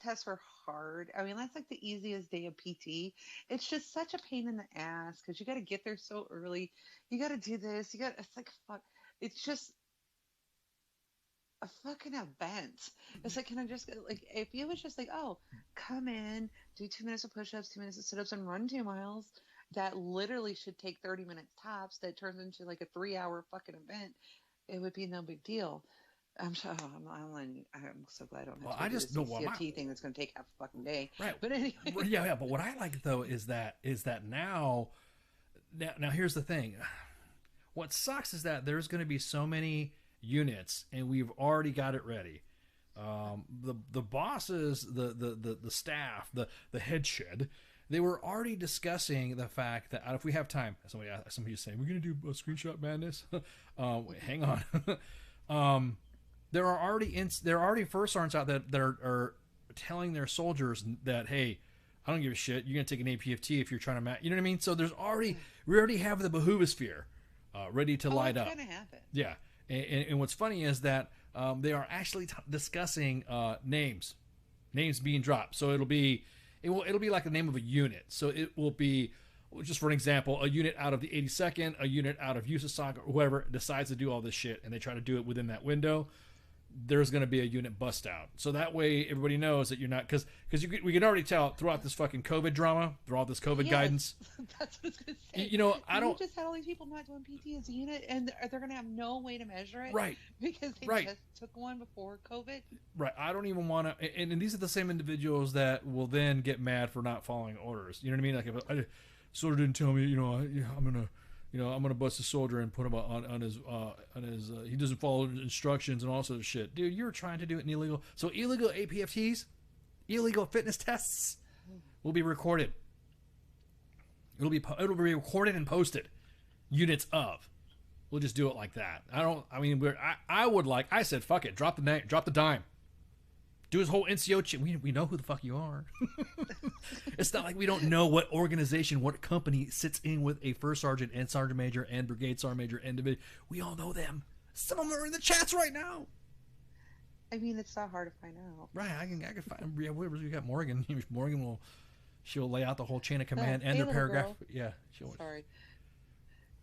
tests were hard. I mean, that's like the easiest day of PT. It's just such a pain in the ass because you got to get there so early. You got to do this. It's like, fuck. It's just a fucking event. It's like, can I just, like, if you was just like, oh, come in, do 2 minutes of push-ups, 2 minutes of sit-ups, and run 2 miles, that literally should take 30 minutes tops. That turns into like a 3-hour fucking event. It would be no big deal. I'm so glad I don't have to do this CFT thing that's going to take half a fucking day. Right. But anyway. Yeah. But what I like though is that now here's the thing. What sucks is that there's going to be so many units, and we've already got it ready. The bosses, the staff, the head shed. They were already discussing the fact that if we have time, somebody's saying, we're going to do a screenshot madness. Wait, hang on. There are already first sergeants out that are telling their soldiers that, hey, I don't give a shit. You're gonna take an APFT if you're trying to you know what I mean? So we already have the behoovosphere ready to light up. Gonna happen. Yeah, and what's funny is that they are actually discussing names being dropped. So it'll be like the name of a unit. So it will be, just for an example, a unit out of the 82nd, a unit out of USASOC, or whoever decides to do all this shit, and they try to do it within that window. There's going to be a unit bust out. So that way everybody knows that you're not, because we can already tell throughout this fucking COVID drama, throughout this COVID guidance. That's what I was going to say. You know, you just had all these people not doing PT as a unit, and they're going to have no way to measure it. Right. Because they just took one before COVID. Right. I don't even want to, and these are the same individuals that will then get mad for not following orders. You know what I mean? Like, if soldier didn't tell me, I'm gonna bust a soldier and put him on his he doesn't follow instructions and all sorts of shit. Dude, you're trying to do it in illegal. So illegal APFTs, illegal fitness tests will be recorded. It'll be recorded and posted. Units of. We'll just do it like that. I said fuck it, drop the dime. Do his whole NCO shit. We know who the fuck you are. It's not like we don't know what organization, what company sits in with a first sergeant and sergeant major and brigade sergeant major and division. We all know them. Some of them are in the chats right now. I mean, it's not hard to find out. Right, I can find. Yeah, we got Morgan. Morgan she'll lay out the whole chain of command and the paragraph. Girl. Yeah,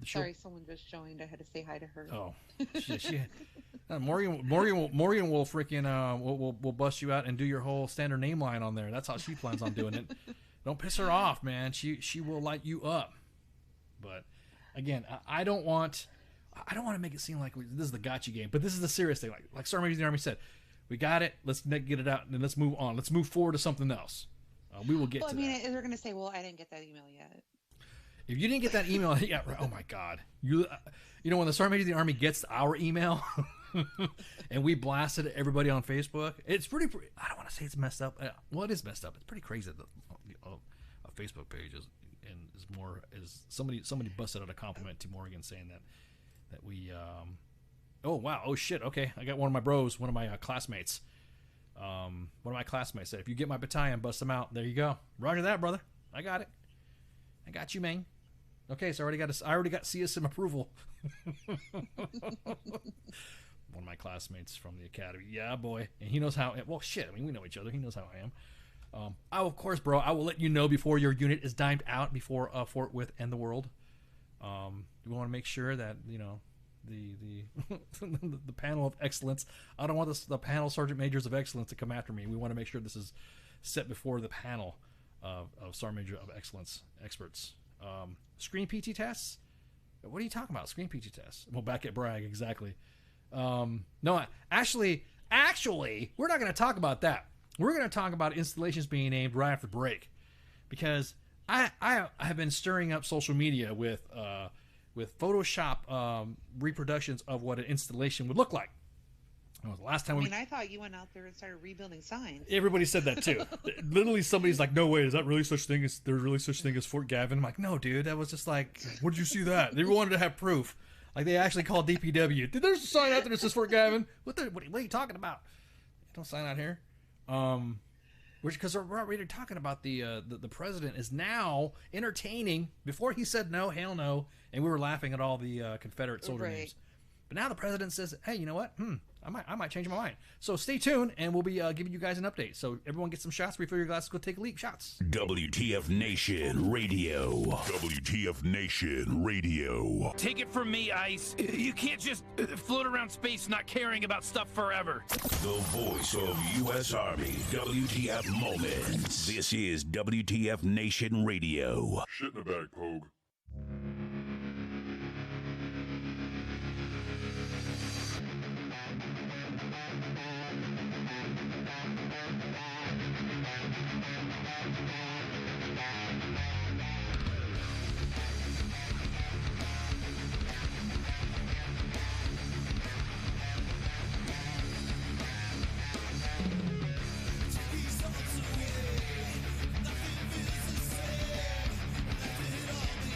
Sorry, someone just joined. I had to say hi to her. Oh, Morgan will freaking will bust you out and do your whole standard name line on there. That's how she plans on doing it. Don't piss her off, man. She will light you up. But again, I don't want to make it seem like this is the gotcha game. But this is the serious thing. Like Sergeant Major of the Army said, we got it. Let's get it out and then let's move on. Let's move forward to something else. We will get to that. They're going to say, well, I didn't get that email yet. If you didn't get that email, yeah, oh my God, you know when the Sergeant Major of the Army gets our email, and we blasted everybody on Facebook, it's pretty. I don't want to say it's messed up. Well, it is messed up. It's pretty crazy that a Facebook page is somebody busted out a compliment to Morgan saying that we. Oh wow! Oh shit! Okay, I got one of my bros, one of my classmates. One of my classmates said, "If you get my battalion, bust them out." There you go. Roger that, brother. I got it. I got you, man. Okay, so I already got CSM approval. One of my classmates from the academy. Yeah, boy. And he knows how. Well, shit. I mean, we know each other. He knows how I am. Of course, bro. I will let you know before your unit is dimed out before Fort Worth and the world. We want to make sure that the the panel of excellence. I don't want the panel sergeant majors of excellence to come after me. We want to make sure this is set before the panel of sergeant major of excellence experts. Screen PT tests? What are you talking about? Screen PT tests? Well, back at Bragg, exactly. No, actually, we're not going to talk about that. We're going to talk about installations being named right after break, because I have been stirring up social media with Photoshop reproductions of what an installation would look like. The last time I thought you went out there and started rebuilding signs. Everybody said that too. Literally, somebody's like, "No way, is that really such thing as there's really such thing as Fort Gavin?" I'm like, "No, dude, that was just like, where did you see that?" They wanted to have proof. Like they actually called DPW. There's a sign out there that says Fort Gavin. What are you talking about? Don't sign out here. Because we're already talking about the president is now entertaining. Before he said no, hell no, and we were laughing at all the Confederate soldier names. But now the president says, "Hey, you know what? I might change my mind." So stay tuned, and we'll be giving you guys an update. So everyone get some shots. Refill your glasses. Go take a leak. Shots. WTF Nation Radio. WTF Nation Radio. Take it from me, Ice. You can't just float around space not caring about stuff forever. The voice of U.S. Army. WTF Moments. This is WTF Nation Radio. Shit in the bag, Pogue. Nothing feels the same. Left it all behind.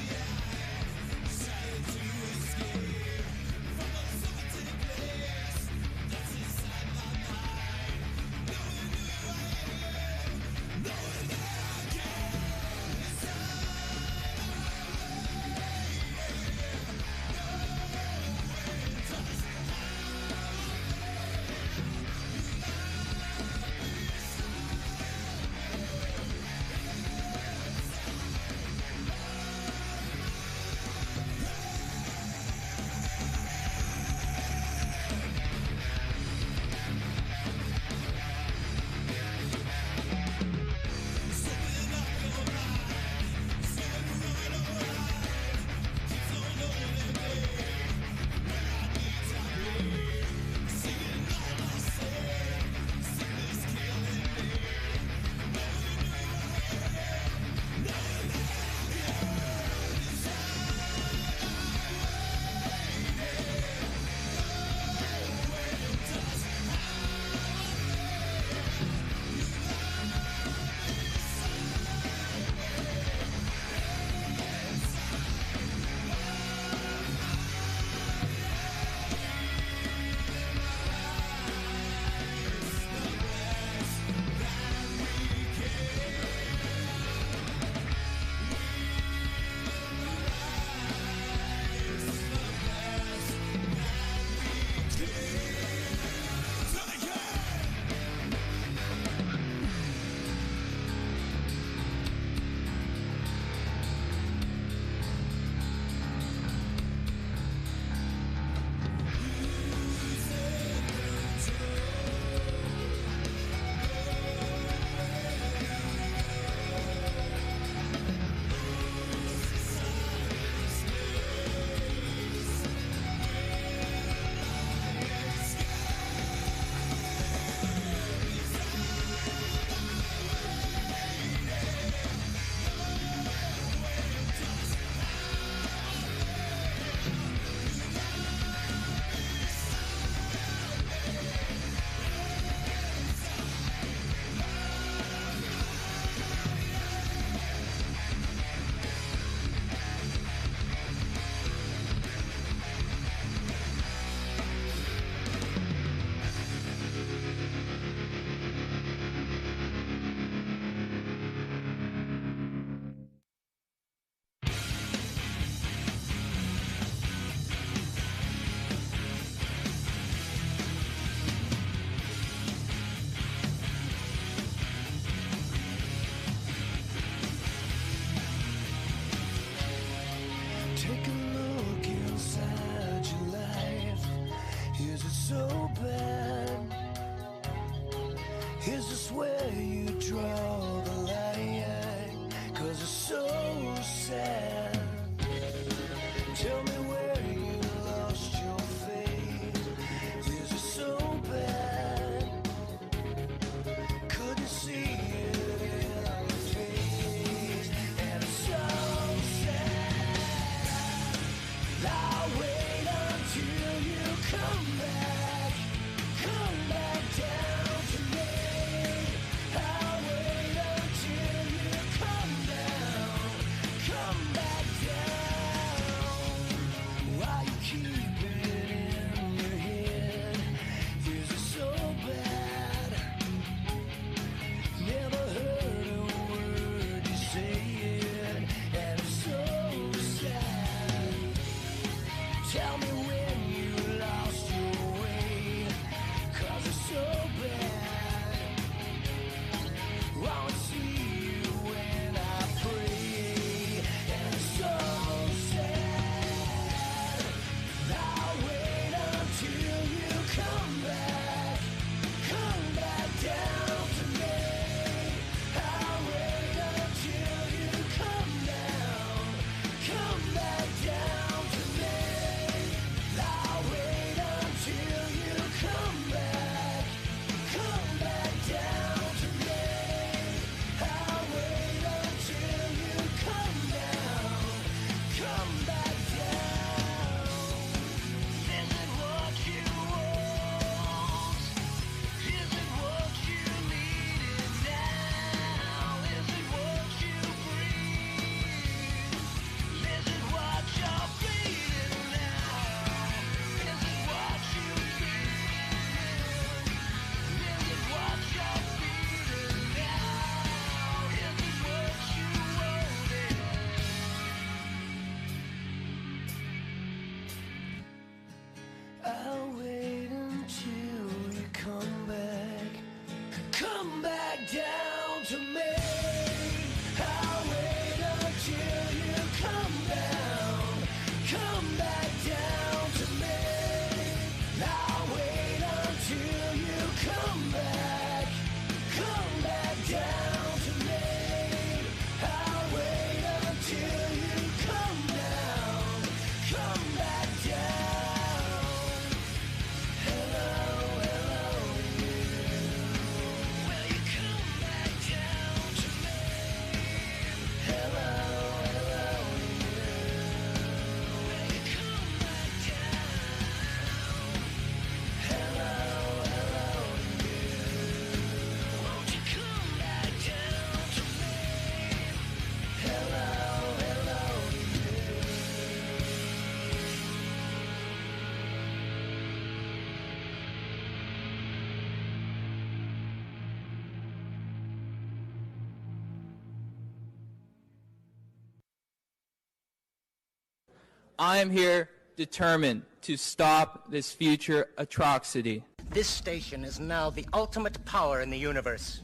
I am here determined to stop this future atrocity. This station is now the ultimate power in the universe.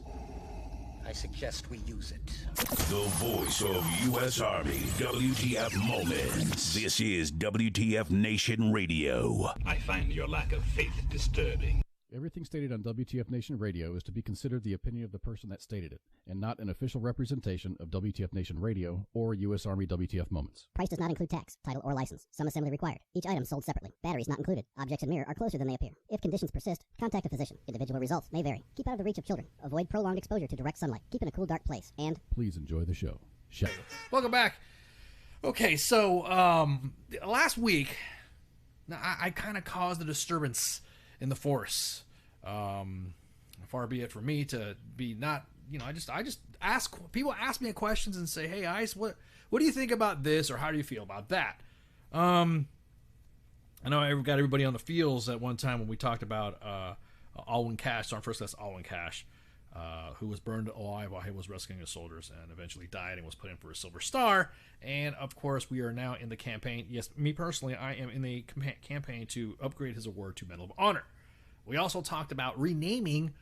I suggest we use it. The voice of U.S. Army, WTF Moments. This is WTF Nation Radio. I find your lack of faith disturbing. Everything stated on WTF Nation Radio is to be considered the opinion of the person that stated it, and not an official representation of WTF Nation Radio or U.S. Army WTF Moments. Price does not include tax, title, or license. Some assembly required. Each item sold separately. Batteries not included. Objects in mirror are closer than they appear. If conditions persist, contact a physician. Individual results may vary. Keep out of the reach of children. Avoid prolonged exposure to direct sunlight. Keep in a cool, dark place. And please enjoy the show. Show. Welcome back. Okay, so last week, I kind of caused a disturbance in the force. Far be it from me to be not, I just ask people, ask me questions and say, hey, Ice, what do you think about this, or how do you feel about that? I know I got everybody on the feels at one time when we talked about Alwyn Cash, Sergeant First Class Alwyn Cash, who was burned alive while he was rescuing his soldiers and eventually died and was put in for a Silver Star. And of course, we are now in the campaign. Yes, me personally, I am in the campaign to upgrade his award to Medal of Honor. We also talked about renaming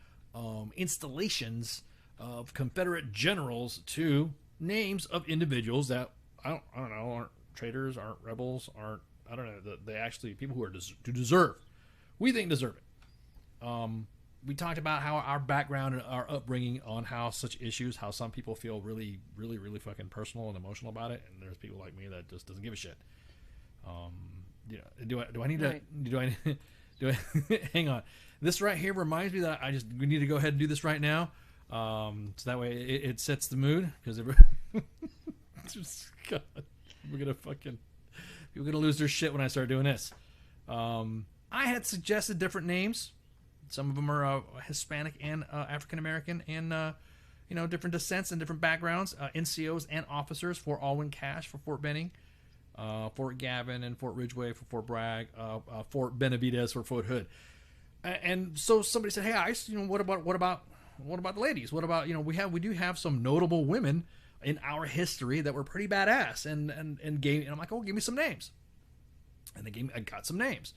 installations of Confederate generals to names of individuals that I don't know, aren't traitors, aren't rebels, aren't, I don't know, they actually people who are to deserve. We think deserve it. We talked about how our background and our upbringing on how such issues, how some people feel really, really, really fucking personal and emotional about it, and there's people like me that just doesn't give a shit. Do I need to hang on. This right here reminds me that we need to go ahead and do this right now. So that way it sets the mood, because God, people are gonna lose their shit when I start doing this. I had suggested different names. Some of them are Hispanic and African American, and different descents and different backgrounds. NCOs and officers for Alwyn Cash for Fort Benning. Fort Gavin and Fort Ridgeway for Fort Bragg, Fort Benavides for Fort Hood, and so somebody said, "Hey, Ice, what about the ladies? What about we do have some notable women in our history that were pretty badass," and I'm like, "Oh, give me some names," and I got some names,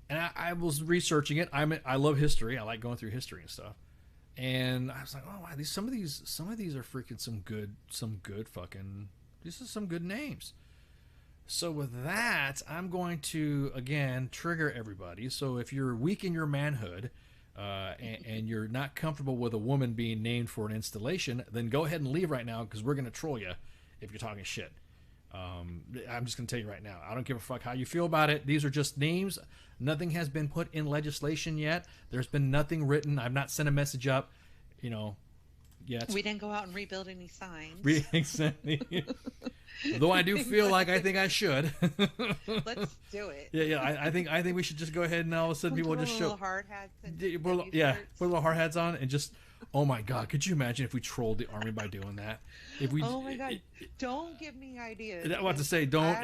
and I was researching it. I love history. I like going through history and stuff, and I was like, "Oh, wow, some of these are freaking some good fucking. These are some good names." So with that, I'm going to, again, trigger everybody. So if you're weak in your manhood and you're not comfortable with a woman being named for an installation, then go ahead and leave right now, because we're going to troll you if you're talking shit. I'm just going to tell you right now. I don't give a fuck how you feel about it. These are just names. Nothing has been put in legislation yet. There's been nothing written. I've not sent a message up, yet. We didn't go out and rebuild any signs. Exactly. Though I do feel like I think I should. Let's do it. Yeah. I think we should just go ahead and all of a sudden people will just show. Little hard hats and put little hard hats on and just. Oh my God! Could you imagine if we trolled the army by doing that? Oh my God! Don't give me ideas. I want to say don't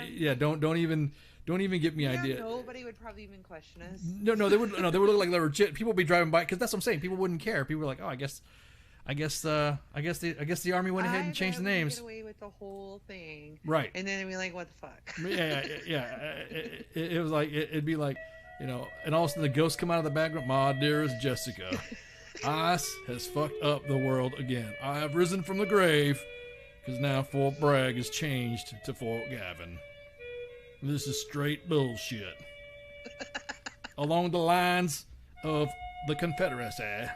even give me ideas. Nobody would probably even question us. No, they would. No, they would look like legit. People would be driving by, because that's what I'm saying. People wouldn't care. People were like, oh, I guess the army went ahead and changed the names. Get away with the whole thing, right? And then it'd be like, what the fuck? Yeah. It was like it'd be like, and all of a sudden the ghosts come out of the background. My dearest Jessica, Ice has fucked up the world again. I have risen from the grave, because now Fort Bragg is changed to Fort Gavin. This is straight bullshit. Along the lines of the Confederacy.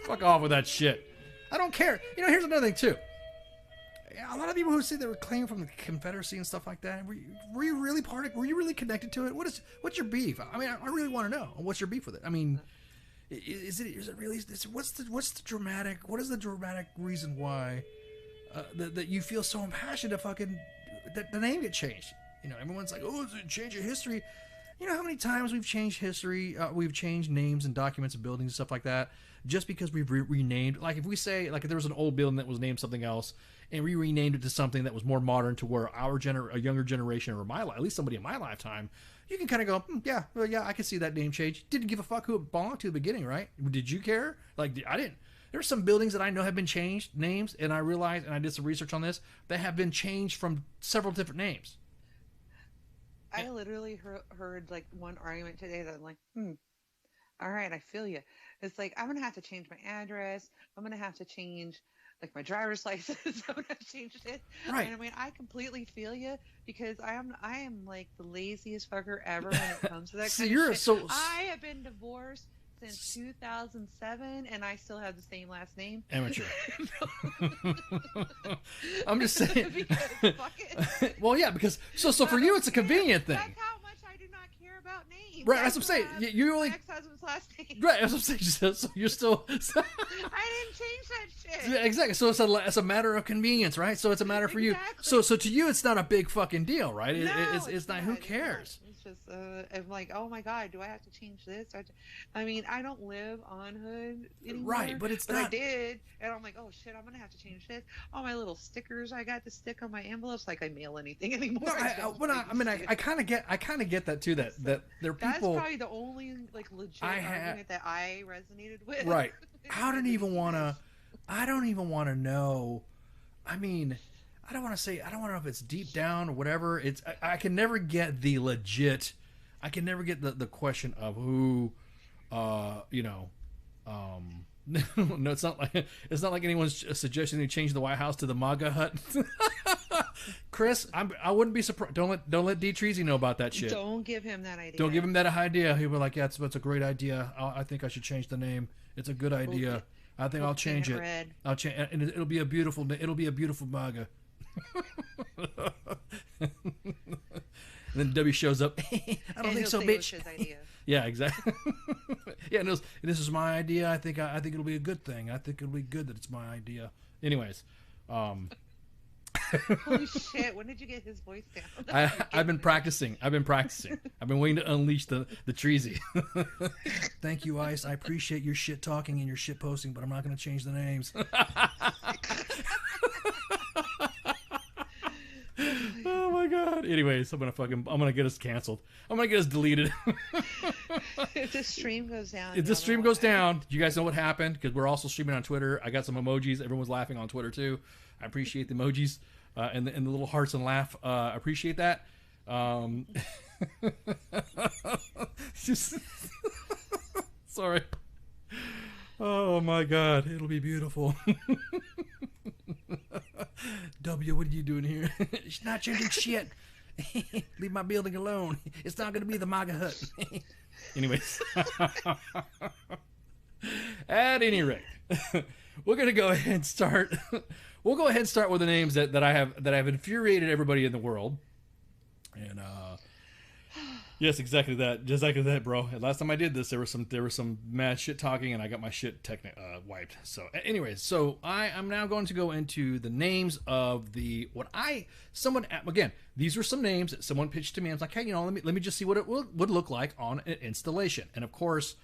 Fuck off with that shit. I don't care. Here's another thing too. A lot of people who say they were claiming from the Confederacy and stuff like that, were you really were you really connected to it? What's your beef? I mean, I really want to know. What's your beef with it? I mean, is it really? What is the dramatic reason why that you feel so impassioned to fucking that the name get changed? Everyone's like, oh, it's a change of history. You know how many times we've changed history? We've changed names and documents of buildings and stuff like that, just because we've renamed. Like if we say, like if there was an old building that was named something else, and we renamed it to something that was more modern, to where a younger generation, or at least somebody in my lifetime, you can kind of go, yeah, I can see that name change. Didn't give a fuck who it belonged to at the beginning, right? Did you care? Like I didn't. There's some buildings that I know have been changed names, and I realized, and I did some research on this, that have been changed from several different names. I literally heard like one argument today that I'm like, all right, I feel you. It's like, I'm going to have to change my address. I'm going to have to change like my driver's license. I'm going to have to change it. Right. And I mean, I completely feel you because I am like the laziest fucker ever when it comes to that kind of shit. I have been divorced since 2007 and I still have the same last name. Amateur. I'm just saying. Because fuck it. Well, yeah, because so for you it's a convenient thing. That's how much I do not care about names. Right, that's what I'm saying. You only ex-husband's last name. Right, that's what I'm saying. So you're still. I didn't change that shit. Yeah, exactly. So it's a matter of convenience, right? So it's a matter for you. So to you, it's not a big fucking deal, right? It's not. Who cares? It's just I'm like, oh my god, do I have to change this? I mean, I don't live on Hood anymore. Right, but it's not. I did, and I'm like, oh shit, I'm gonna have to change this. All my little stickers I got to stick on my envelopes, like I mail anything anymore. I kind of get that too. That there are people. That's probably the only like legit argument that I resonated with. Right. I don't even want to know. I mean, I don't want to know if it's deep down or whatever. I can never get the legit. I can never get the question of who, no, it's not like anyone's suggesting they change the White House to the MAGA hut. Chris, I wouldn't be surprised. Don't let D. Treasy know about that shit. Don't give him that idea. Don't give him that idea. He'll be like, yeah, that's a great idea. I think I should change the name. It's a good idea. I think I'll change it. I'll change, and it'll be a beautiful MAGA. And then W shows up. I don't think so, bitch. Yeah, exactly. Yeah, and this is my idea. I think it'll be a good thing. I think it'll be good that it's my idea. Anyways, holy shit! When did you get his voice down? I've been practicing. I've been waiting to unleash the Treasy. Thank you, Ice. I appreciate your shit talking and your shit posting, but I'm not going to change the names. Oh my god. Anyways, I'm gonna get us canceled. I'm gonna get us deleted. If the stream goes down. If the stream goes down, do you guys know what happened? Because we're also streaming on Twitter. I got some emojis. Everyone's laughing on Twitter too. I appreciate the emojis and the little hearts and laugh. I appreciate that. Just sorry. Oh my god, it'll be beautiful. W, what are you doing here? She's not changing shit. Leave my building alone. It's not going to be the MAGA hut. Anyways. At any rate, we're going to go ahead and start. We'll go ahead and start with the names that I have infuriated everybody in the world. And yes, exactly that. Just like that, bro. And last time I did this, there was some mad shit talking, and I got my shit wiped. So, anyways, so I am now going to go into the names of again. These were some names that someone pitched to me. I was like, hey, let me just see what it would look like on an installation. And of course,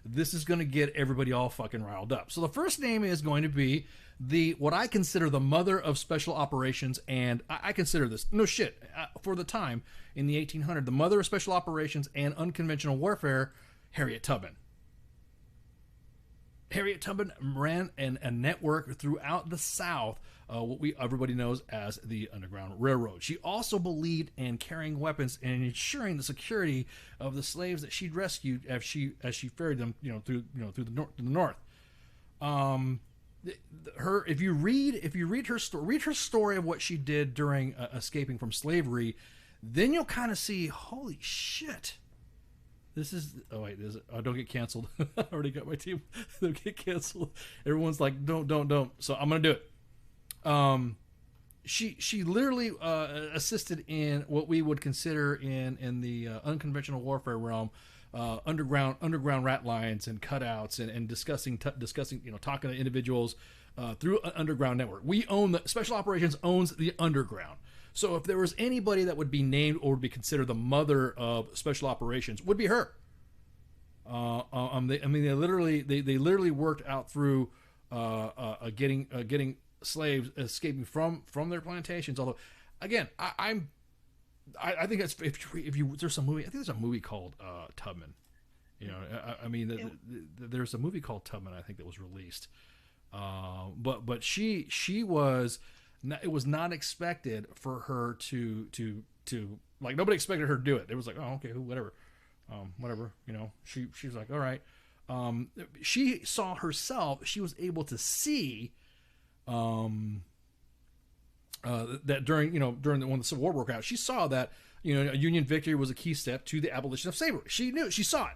this is going to get everybody all fucking riled up. So the first name is going to be what I consider the mother of special operations, and I consider this, no shit, for the time in the 1800s, the mother of special operations and unconventional warfare, Harriet Tubman. Harriet Tubman ran a network throughout the South, what everybody knows as the Underground Railroad. She also believed in carrying weapons and ensuring the security of the slaves that she'd rescued as she ferried them, through the north. If you read her story of what she did during escaping from slavery, then you'll kind of see, holy shit. This is don't get canceled. I already got my team. Don't get canceled. Everyone's like, don't. So I'm gonna do it. She literally assisted in what we would consider in the unconventional warfare realm, underground rat lines and cutouts and discussing talking to individuals through an underground network. We own Special Operations owns the underground. So if there was anybody that would be named or would be considered the mother of Special Operations, would be her. They literally worked out through getting slaves escaping from their plantations. Although, again, I think that's if you there's some movie. I think there's a movie called Tubman. There's a movie called Tubman. I think that was released. But she was It was not expected for her to like, nobody expected her to do it. It was like, oh, okay, whatever. Whatever, you know, she was like, all right. She saw herself, she was able to see that during when the Civil War broke out, she saw that, you know, a Union victory was a key step to the abolition of slavery. She knew, she saw it.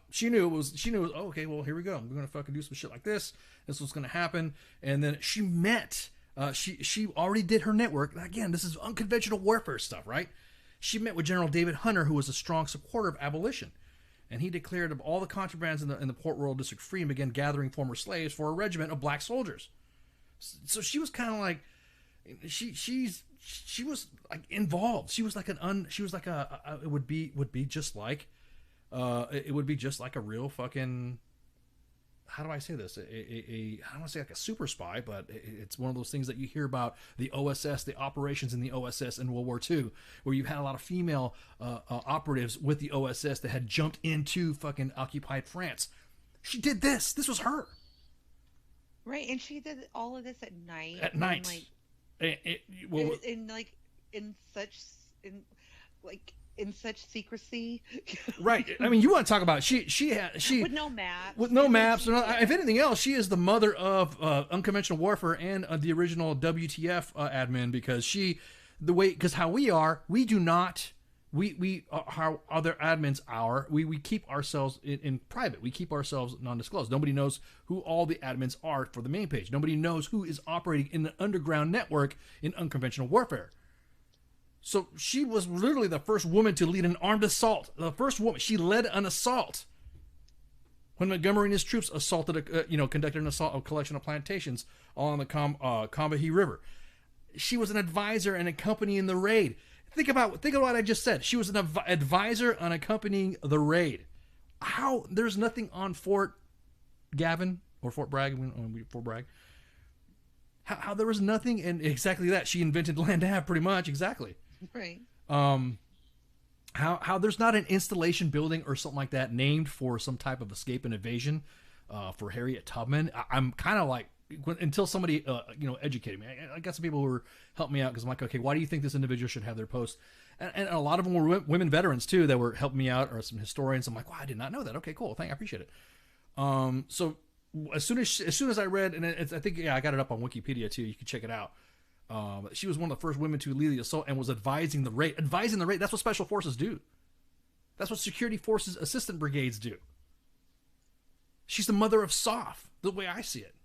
She knew it was, oh, okay, well, here we go. We're going to fucking do some shit like this. This was going to happen. And then she met, she already did her network. Again, this is unconventional warfare stuff, right? She met with General David Hunter, who was a strong supporter of abolition. And he declared of all the contrabands in the Port Royal District free and began gathering former slaves for a regiment of black soldiers. So she was kind of like, she was like involved. She was like it would be just like a real fucking, how do I say this? I don't want to say like a super spy, but it's one of those things that you hear about the OSS, the operations in the OSS in World War II, where you had a lot of female operatives with the OSS that had jumped into fucking occupied France. She did this. This was her. Right, and she did all of this at night. At night. In such secrecy. Right. I mean, you want to talk about she with no maps. With no maps. If anything else, she is the mother of unconventional warfare and the original WTF admin, because how we do not. How other admins we keep ourselves in private. We keep ourselves non-disclosed. Nobody knows who all the admins are for the main page. Nobody knows who is operating in the underground network in unconventional warfare. So she was literally the first woman to lead an armed assault. The first woman. She led an assault when Montgomery and his troops conducted an assault of a collection of plantations along the Combahee River. She was an advisor and accompanying the raid. Think about what I just said. She was an advisor on accompanying the raid. How there's nothing on Fort Gavin or Fort Bragg, Fort Bragg. How there was nothing, and exactly that. She invented Land Ave, pretty much, exactly. Right. How there's not an installation building or something like that named for some type of escape and evasion for Harriet Tubman. I'm kind of like, until somebody educated me. I got some people who were helping me out, because I'm like, okay, why do you think this individual should have their post? And a lot of them were women veterans too that were helping me out, or some historians. I'm like, wow, I did not know that. Okay, cool, I appreciate it. So as soon as I read, and I think I got it up on Wikipedia too. You can check it out. She was one of the first women to lead the assault and was advising the raid. Advising the raid. That's what special forces do. That's what security forces assistant brigades do. She's the mother of SOF, the way I see it.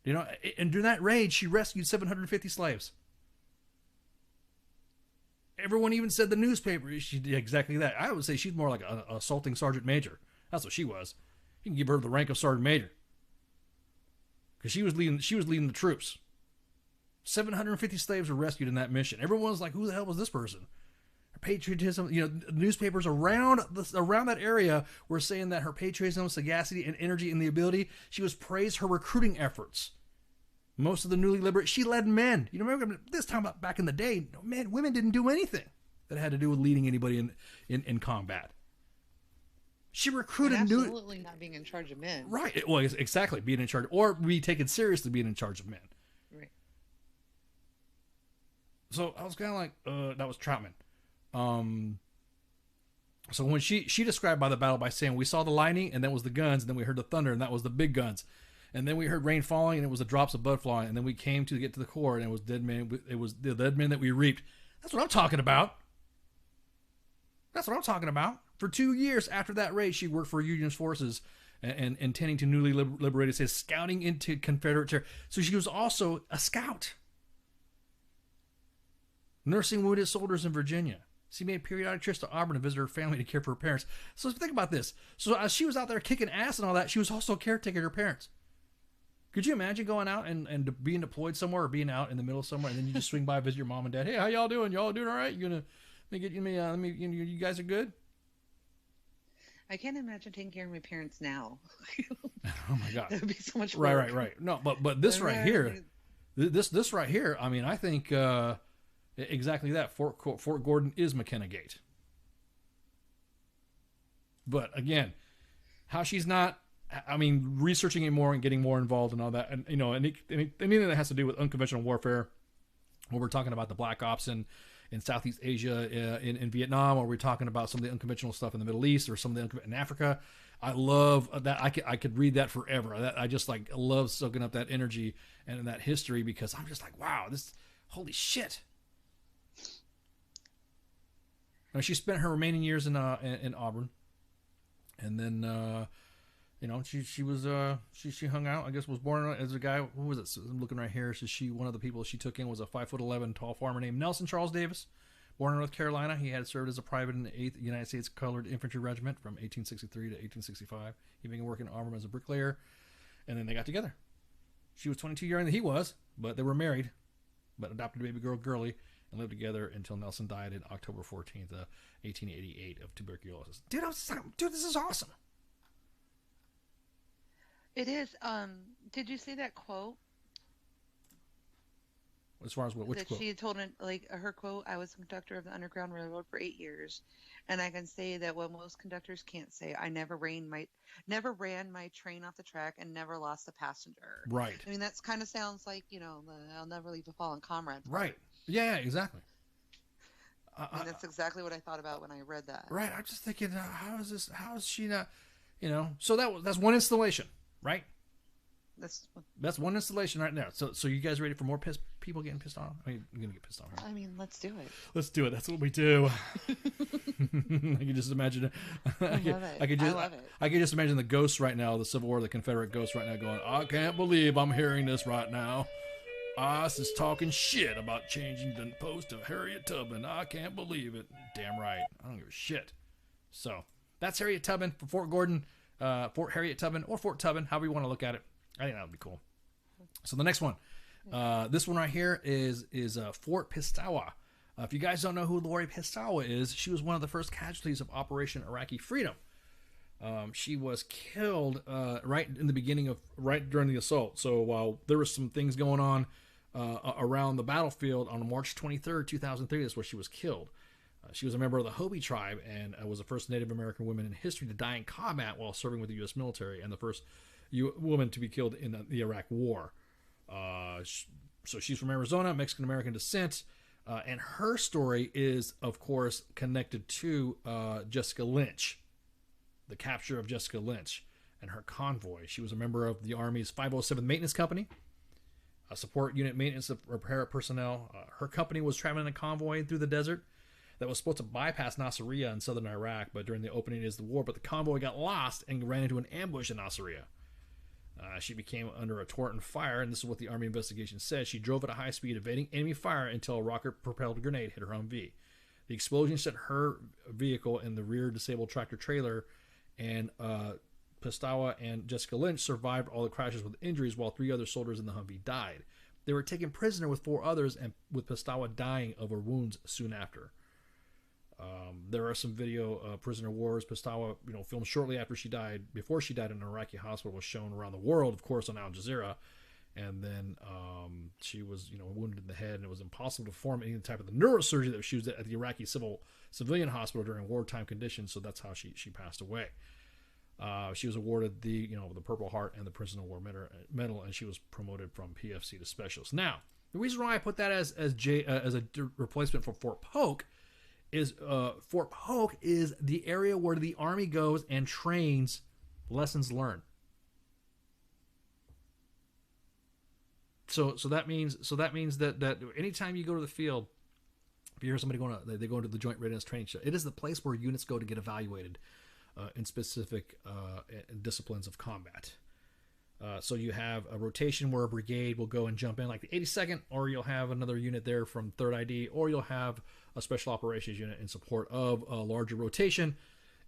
You know, and during that raid, she rescued 750 slaves. Everyone even said the newspaper, she did exactly that. I would say she's more like an assaulting sergeant major. That's what she was. You can give her the rank of sergeant major, because she was leading the troops. 750 slaves were rescued in that mission. Everyone was like, "Who the hell was this person?" Her patriotism, newspapers around that area were saying that her patriotism, sagacity, and energy, and the ability, she was praised her recruiting efforts. Most of the newly liberated, she led men. You know, remember this time back in the day, women didn't do anything that had to do with leading anybody in combat. She recruited absolutely not being in charge of men. Right. Well, exactly. Being in charge, or be taken seriously being in charge of men. Right. So I was kind of like, that was Troutman. So when she described by the battle by saying, we saw the lightning and that was the guns, and then we heard the thunder and that was the big guns. And then we heard rain falling and it was the drops of blood flying. And then we came to get to the core and it was dead men. It was the dead men that we reaped. That's what I'm talking about. That's what I'm talking about. For 2 years after that raid, she worked for Union forces and tending to newly liberated states, scouting into Confederate territory. So she was also a scout. Nursing wounded soldiers in Virginia. She made periodic trips to Auburn to visit her family to care for her parents. So think about this. So as she was out there kicking ass and all that, she was also caretaking her parents. Could you imagine going out and being deployed somewhere, or being out in the middle of somewhere, and then you just swing by, visit your mom and dad? Hey, how y'all doing? Y'all doing all right? You guys are good? I can't imagine taking care of my parents now. Oh my God, that would be so much work. Right. No, but this right here, this right here. I mean, I think exactly that. Fort Gordon is McKenna Gate. But again, how she's not I mean, researching it more and getting more involved and all that, and anything that has to do with unconventional warfare, when we're talking about the black ops in Southeast Asia, in Vietnam, or we're talking about some of the unconventional stuff in the Middle East, or some of the in Africa, I love that. I could read that forever. I just like love soaking up that energy and that history, because I'm just like, wow, holy shit. Now, she spent her remaining years in Auburn, and then she hung out. I guess was born as a guy. Who was it? So I'm looking right here. So one of the people she took in was a 5'11" tall farmer named Nelson Charles Davis, born in North Carolina. He had served as a private in the 8th United States Colored Infantry Regiment from 1863 to 1865. He began working in Auburn as a bricklayer, and then they got together. She was 22 years younger than he was, but they were married, but adopted a baby girl, Girlie, and lived together until Nelson died on October 14th, 1888 of tuberculosis. Dude, this is awesome. It is. Did you see that quote? As far as which that quote? She had told her quote, I was a conductor of the Underground Railroad for 8 years, and I can say that what most conductors can't say. I never ran my train off the track and never lost a passenger. Right. I mean, that's kind of sounds like, I'll never leave a fallen comrade. Right. Yeah, exactly. And that's exactly what I thought about when I read that. Right. I'm just thinking, how is she not, so that's one installation, right? That's one installation right now. So you guys ready for more people getting pissed off? I mean, I'm gonna get pissed off. Right? I mean, let's do it. Let's do it. That's what we do. I can just imagine it. I love it. I can just imagine the ghosts right now, the Civil War, the Confederate ghosts right now, going, I can't believe I'm hearing this right now. Us is talking shit about changing the post of Harriet Tubman. I can't believe it. Damn right. I don't give a shit. So that's Harriet Tubman for Fort Gordon, Fort Harriet Tubman, or Fort Tubman, however you want to look at it. I think that would be cool. So the next one, this one right here is Fort Piestewa. If you guys don't know who Lori Piestewa is, she was one of the first casualties of Operation Iraqi Freedom. She was killed right during the assault. So while there were some things going on around the battlefield on March 23rd, 2003, that's where she was killed. She was a member of the Hopi tribe and was the first Native American woman in history to die in combat while serving with the U.S. military, and the first woman to be killed in the Iraq War. So she's from Arizona, Mexican-American descent, and her story is, of course, connected to Jessica Lynch, the capture of Jessica Lynch and her convoy. She was a member of the Army's 507th Maintenance Company, a support unit maintenance of repair personnel. Her company was traveling in a convoy through the desert that was supposed to bypass Nasiriyah in southern Iraq, but during the opening days of the war, but the convoy got lost and ran into an ambush in Nasiriyah. She became under a torrent of fire, and this is what the Army investigation says. She drove at a high speed, evading enemy fire until a rocket-propelled grenade hit her Humvee. The explosion sent her vehicle in the rear disabled tractor-trailer, and Piestewa and Jessica Lynch survived all the crashes with injuries, while 3 other soldiers in the Humvee died. They were taken prisoner with 4 others, and with Piestewa dying of her wounds soon after. There are some video prisoner wars. Piestewa, filmed shortly after she died, before she died in an Iraqi hospital, was shown around the world, of course, on Al Jazeera. And then she was, wounded in the head, and it was impossible to perform any type of the neurosurgery that she was at the Iraqi civilian hospital during wartime conditions. So that's how she passed away. She was awarded the Purple Heart and the Prisoner of War Medal, and she was promoted from PFC to specialist. Now, the reason why I put that as a replacement for Fort Polk is Fort Polk is the area where the Army goes and trains lessons learned. So that means that anytime you go to the field, if you hear somebody they go into the Joint Readiness Training Show, it is the place where units go to get evaluated in specific disciplines of combat. So you have a rotation where a brigade will go and jump in, like the 82nd, or you'll have another unit there from 3rd ID, or you'll have a special operations unit in support of a larger rotation.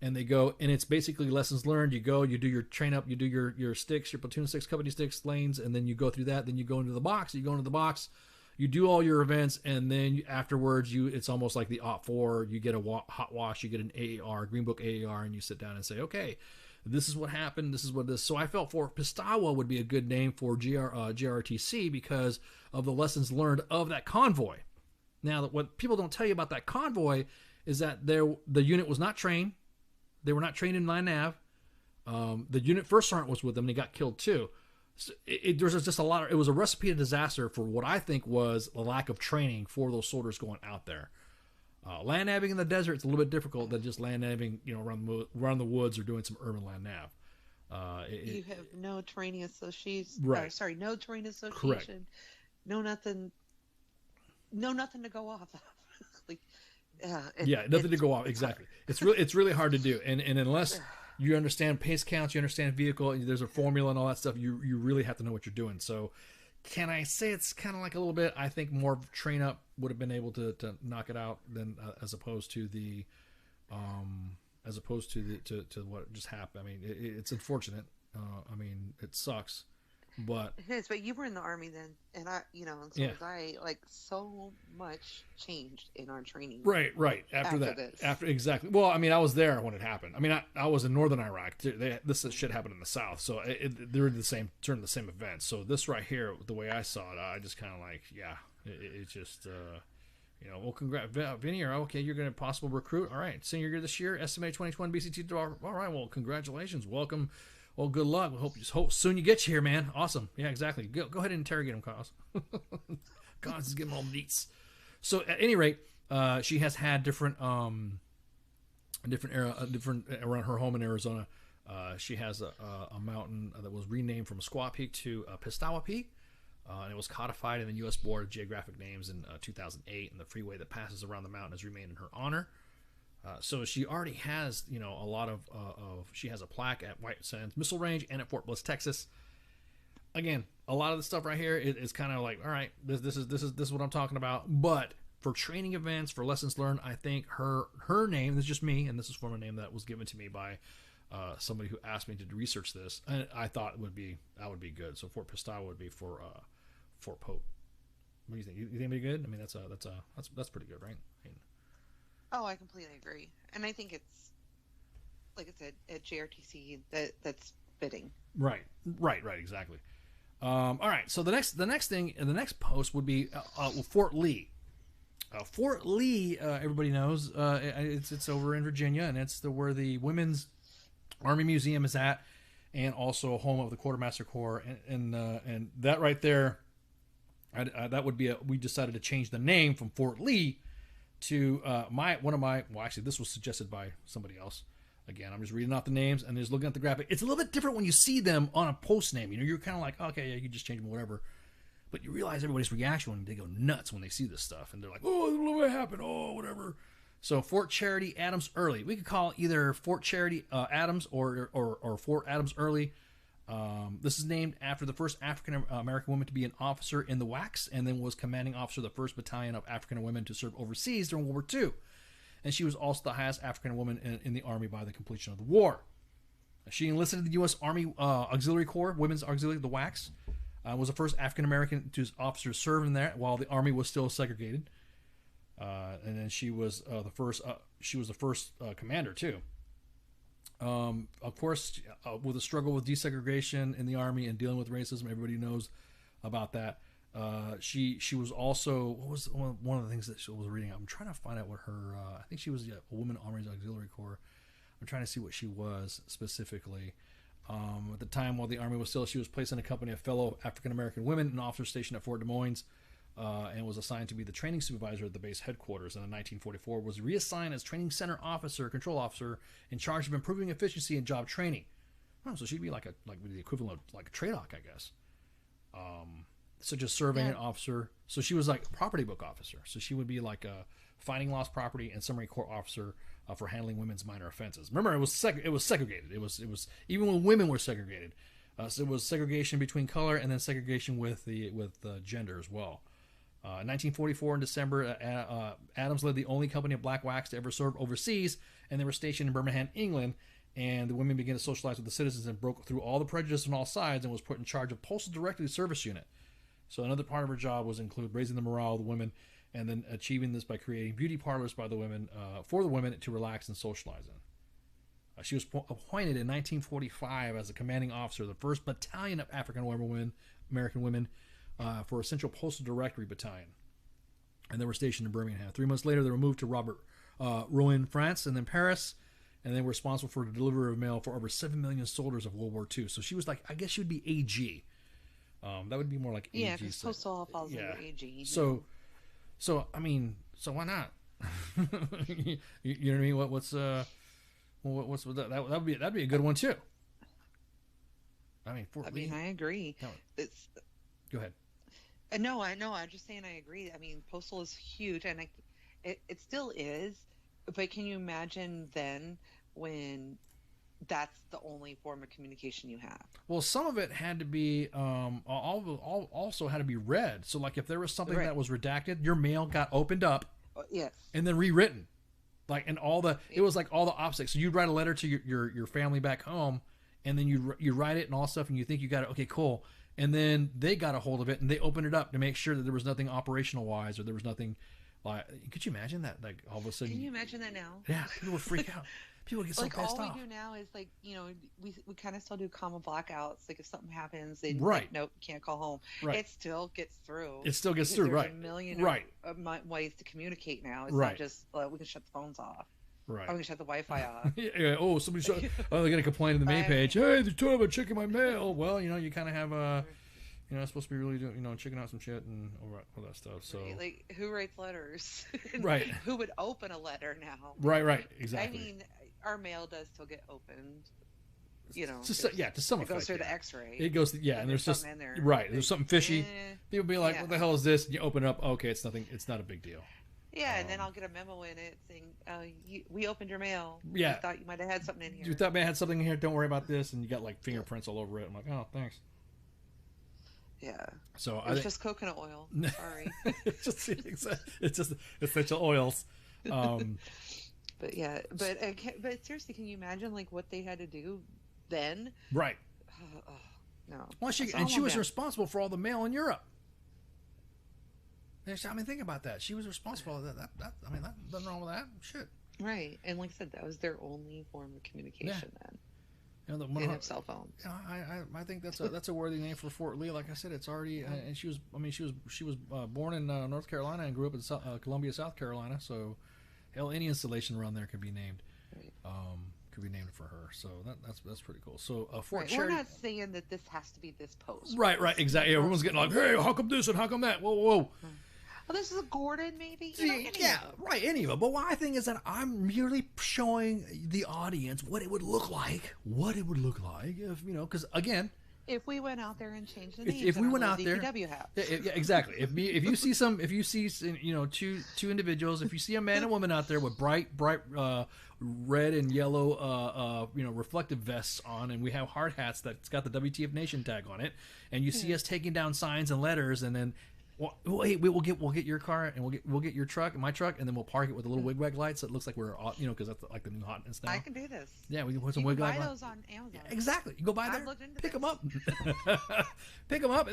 And they go, and it's basically lessons learned. You go, you do your train up, you do your sticks, your platoon sticks, company sticks, lanes, and then you go through that. Then you go into the box. You go into the box, you do all your events, and then afterwards, it's almost like the OP4. You get a hot wash, you get an AAR, Green Book AAR, and you sit down and say, okay, this is what happened. This is what this. So I felt Fort Piestewa would be a good name for GRTC because of the lessons learned of that convoy. Now, what people don't tell you about that convoy is that the unit was not trained. They were not trained in line nav. The first sergeant was with them, and he got killed too. So there was just a lot. It was a recipe of disaster for what I think was a lack of training for those soldiers going out there. Land nabbing in the desert is a little bit difficult than just land nabbing, around the woods or doing some urban land nav. You have no training association. Right. No training association. Correct. No nothing to go off of. Nothing to go off. Exactly. It's really hard to do. And unless you understand pace counts, you understand vehicle, there's a formula and all that stuff, you really have to know what you're doing. So can I say it's kind of like a little bit, I think more train up would have been able to knock it out than as opposed to what just happened. I mean, it's unfortunate. I mean, it sucks, but it is. But you were in the Army then, and I, and so was I. Like, so much changed in our training. Right. After exactly. Well, I mean, I was there when it happened. I mean, I was in northern Iraq. This shit happened in the south, so they're the same events. So this right here, the way I saw it, I just kind of like, it just. Well, congrats, Vinny. Okay, you're going to possible recruit. All right, senior year this year, SMA 2021 BCT. All right, well, congratulations, welcome. Well, good luck. We hope soon you get you here, man. Awesome. Yeah, exactly. Go ahead and interrogate him, Cos. Cos is getting all neats. So, at any rate, she has had different around her home in Arizona. She has a mountain that was renamed from Squaw Peak to Piestewa Peak. And it was codified in the U.S. Board of Geographic Names in 2008, and the freeway that passes around the mountain has remained in her honor. So she already has, a lot of she has a plaque at White Sands Missile Range and at Fort Bliss, Texas. Again, a lot of the stuff right here is kind of like, all right, this is what I'm talking about. But for training events, for lessons learned, I think her name, this is just me, and this is from a name that was given to me by somebody who asked me to research this, and I thought that would be good. So Fort Piestewa would be for Fort Pope. What do you think? You think it'd be good? I mean, that's pretty good, right? I completely agree, and I think it's, like I said, at JRTC that's fitting. Right, exactly. All right, so the next thing, the next post would be Fort Lee. Fort Lee, everybody knows, it's over in Virginia, and it's where the Women's Army Museum is at, and also home of the Quartermaster Corps, and that right there. That would be we decided to change the name from Fort Lee to actually this was suggested by somebody else. Again, I'm just reading off the names and just looking at the graphic. It's a little bit different when you see them on a post name. You're kind of like, okay, yeah, you can just change them, whatever. But you realize everybody's reaction when they go nuts when they see this stuff, and they're like, oh, what happened? Oh, whatever. So Fort Charity Adams Early. We could call it either Fort Charity Adams or Fort Adams Early. This is named after the first African American woman to be an officer in the WACs, and then was commanding officer of the 1st Battalion of African women to serve overseas during World War II. And she was also the highest African woman in the Army by the completion of the war. She enlisted in the U.S. Army Auxiliary Corps, Women's Auxiliary, the WACs. Was the first African American officer to serve in there while the Army was still segregated. And then she was the first. She was the first commander too. Of course, with the struggle with desegregation in the Army and dealing with racism, everybody knows about that. She was also, what was one of the things that she was reading? I'm trying to find out what her. I think she was a Women Army Auxiliary Corps. I'm trying to see what she was specifically. At the time, while the Army was still, she was placed in a company of fellow African American women, an officer stationed at Fort Des Moines, and was assigned to be the training supervisor at the base headquarters. And in 1944, was reassigned as training center officer, control officer, in charge of improving efficiency and job training. Oh, so she'd be like the equivalent of like a TRADOC, I guess. So just serving an officer. So she was like a property book officer. So she would be like a finding lost property and summary court officer for handling women's minor offenses. Remember, it was segregated. It was even when women were segregated. So it was segregation between color and then segregation with gender as well. In 1944, in December, Adams led the only company of black WACs to ever serve overseas, and they were stationed in Birmingham, England. And the women began to socialize with the citizens and broke through all the prejudice on all sides and was put in charge of Postal Directory Service Unit. So another part of her job was include raising the morale of the women, and then achieving this by creating beauty parlors by the women for the women to relax and socialize in. She was appointed in 1945 as the commanding officer of the 1st Battalion of African American women for a Central Postal Directory Battalion, and they were stationed in Birmingham. 3 months later, they were moved to Rouen, France, and then Paris. and they were responsible for the delivery of mail for over 7 million soldiers of World War II. So she was like, I guess she would be AG. That would be more like AG. Yeah, because postal falls under AG. So I mean, so why not? you know what I mean? What's that would be, that'd be a good one too. I mean, Fort Lee. I agree. No. Go ahead. No, I know. I'm just saying I agree. I mean, postal is huge, and it still is. But can you imagine then when that's the only form of communication you have? Well, some of it had to be also had to be read. So, like, if there was something that was redacted, your mail got opened up, yes, and then rewritten. Like, and it was like all the opposites. So you'd write a letter to your family back home, and then you write it and all stuff, and you think you got it. Okay, cool. And then they got a hold of it and they opened it up to make sure that there was nothing operational wise, or there was nothing like. Could you imagine that? Like, all of a sudden. Can you imagine that now? Yeah, people would freak out. People get so like pissed off. All we do now is, like, you know, we kind of still do common blackouts. Like, if something happens, they right. Nope, you can't call home. Right. It still gets through. It still gets through. Right. There's a million ways to communicate now. It's not just we can shut the phones off. Right. Or we can shut the Wi-Fi off. Yeah. Oh, somebody shut. Oh, they're gonna complain to the main page. Hey, they're talking about checking my mail. Well, you know, you kind of have you know, it's supposed to be really doing, you know, checking out some shit and all that stuff. So, like, who writes letters? Right. Who would open a letter now? Right. Exactly. I mean, our mail does still get opened. You know. To some effect. It goes through the X-ray. It goes. And there's just in there. Right. There's something fishy. People be like, "What the hell is this?" And you open it up. Okay, it's nothing. It's not a big deal. Yeah, and then I'll get a memo in it saying, we opened your mail. Yeah. We thought you might have had something in here. You thought I had something in here. Don't worry about this. And you got like fingerprints all over it. I'm like, oh, thanks. Yeah. So it's just coconut oil. Sorry. it's just essential oils. But yeah, but seriously, can you imagine like what they had to do then? Right. No. Well, she was responsible for all the mail in Europe. I mean, think about that. She was responsible for that. I mean, nothing wrong with that. Shit. Right, and like I said, that was their only form of communication then. You know, they didn't have cell phones. You know, I think that's a worthy name for Fort Lee. Like I said, it's already and she was born in North Carolina and grew up in Columbia, South Carolina. So, hell, any installation around there could be named. Right. Could be named for her. So that's pretty cool. So Fort right. Charity. We're not saying that this has to be this post. Right. Exactly. Everyone's getting like, hey, how come this and how come that? Whoa. Oh, this is a Gordon, maybe? Right, any of it. But my thing is that I'm merely showing the audience what it would look like. If, you know, because, again... If we went out there and changed the names. If we went out there... DPW hats. Yeah, exactly. If you see you know, two individuals, if you see a man and woman out there with bright red and yellow, you know, reflective vests on, and we have hard hats that's got the WTF Nation tag on it, and you see us taking down signs and letters, and then... Well, hey, we'll get your car and we'll get your truck and my truck, and then we'll park it with a little wig light so it looks like we're, you know, because that's like the new hotness now. I can do this. Yeah, we can put some wig light. Buy those on Amazon. Yeah, exactly. You go buy there, pick them up, and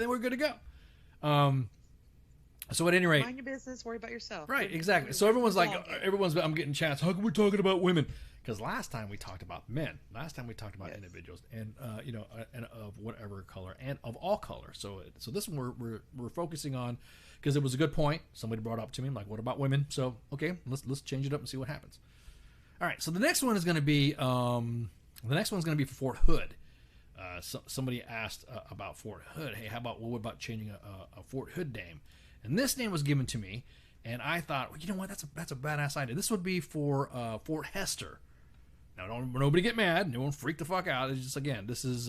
then we're good to go. So at any rate, mind your business, worry about yourself. Right, exactly. So everyone's like, I'm getting chats. How come we're talking about women? Because last time we talked about men. Last time we talked about individuals, and you know, and of whatever color and of all colors. So this one we're focusing on because it was a good point. Somebody brought up to me, like, what about women? So okay, let's change it up and see what happens. All right. So the next one is going to be for Fort Hood. Somebody asked about Fort Hood. Hey, what about changing a Fort Hood name? And this name was given to me, and I thought, well, you know what? That's a badass idea. This would be for Fort Hester. Now, nobody get mad. No one freak the fuck out. It's just, again, this is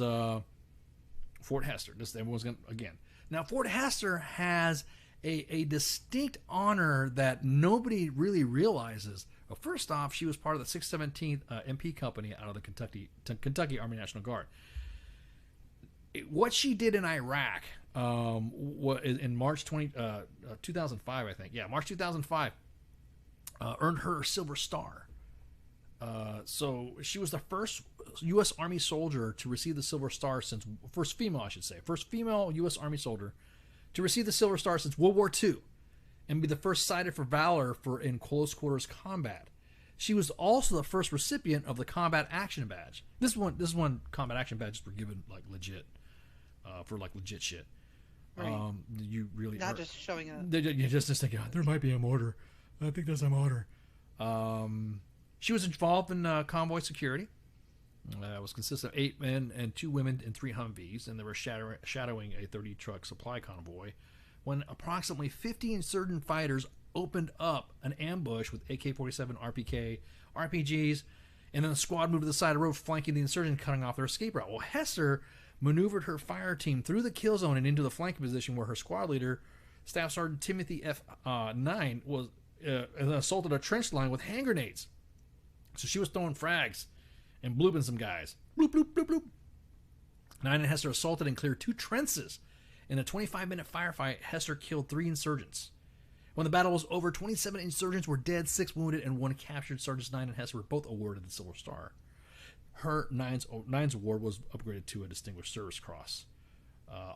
Fort Hester. Everyone's gonna, again. Now, Fort Hester has a distinct honor that nobody really realizes. Well, first off, she was part of the 617th MP Company out of the Kentucky Army National Guard. What she did in Iraq in March 2005, I think. Yeah, March 2005, earned her Silver Star. So she was the first U.S. Army soldier to receive the Silver Star first female U.S. Army soldier to receive the Silver Star since World War II, and be the first cited for valor in close quarters combat. She was also the first recipient of the Combat Action Badge. This one Combat Action Badges were given like legit, for like legit shit. Right. You really not just showing up. You just thinking, there might be a mortar. I think there's a mortar. She was involved in convoy security. It was consisted of 8 men and 2 women in 3 Humvees, and they were shadowing a 30-truck supply convoy when approximately 50 insurgent fighters opened up an ambush with AK-47, RPGs, and then the squad moved to the side of the road, flanking the insurgents, cutting off their escape route. Well, Hester maneuvered her fire team through the kill zone and into the flanking position where her squad leader, Staff Sergeant Timothy F9, was assaulted a trench line with hand grenades. So she was throwing frags and blooping some guys. Bloop, bloop, bloop, bloop. 9 and Hester assaulted and cleared 2 trenches. In a 25-minute firefight, Hester killed 3 insurgents. When the battle was over, 27 insurgents were dead, 6 wounded, and 1 captured. Sergeants 9 and Hester were both awarded the Silver Star. Her 9's award was upgraded to a Distinguished Service Cross.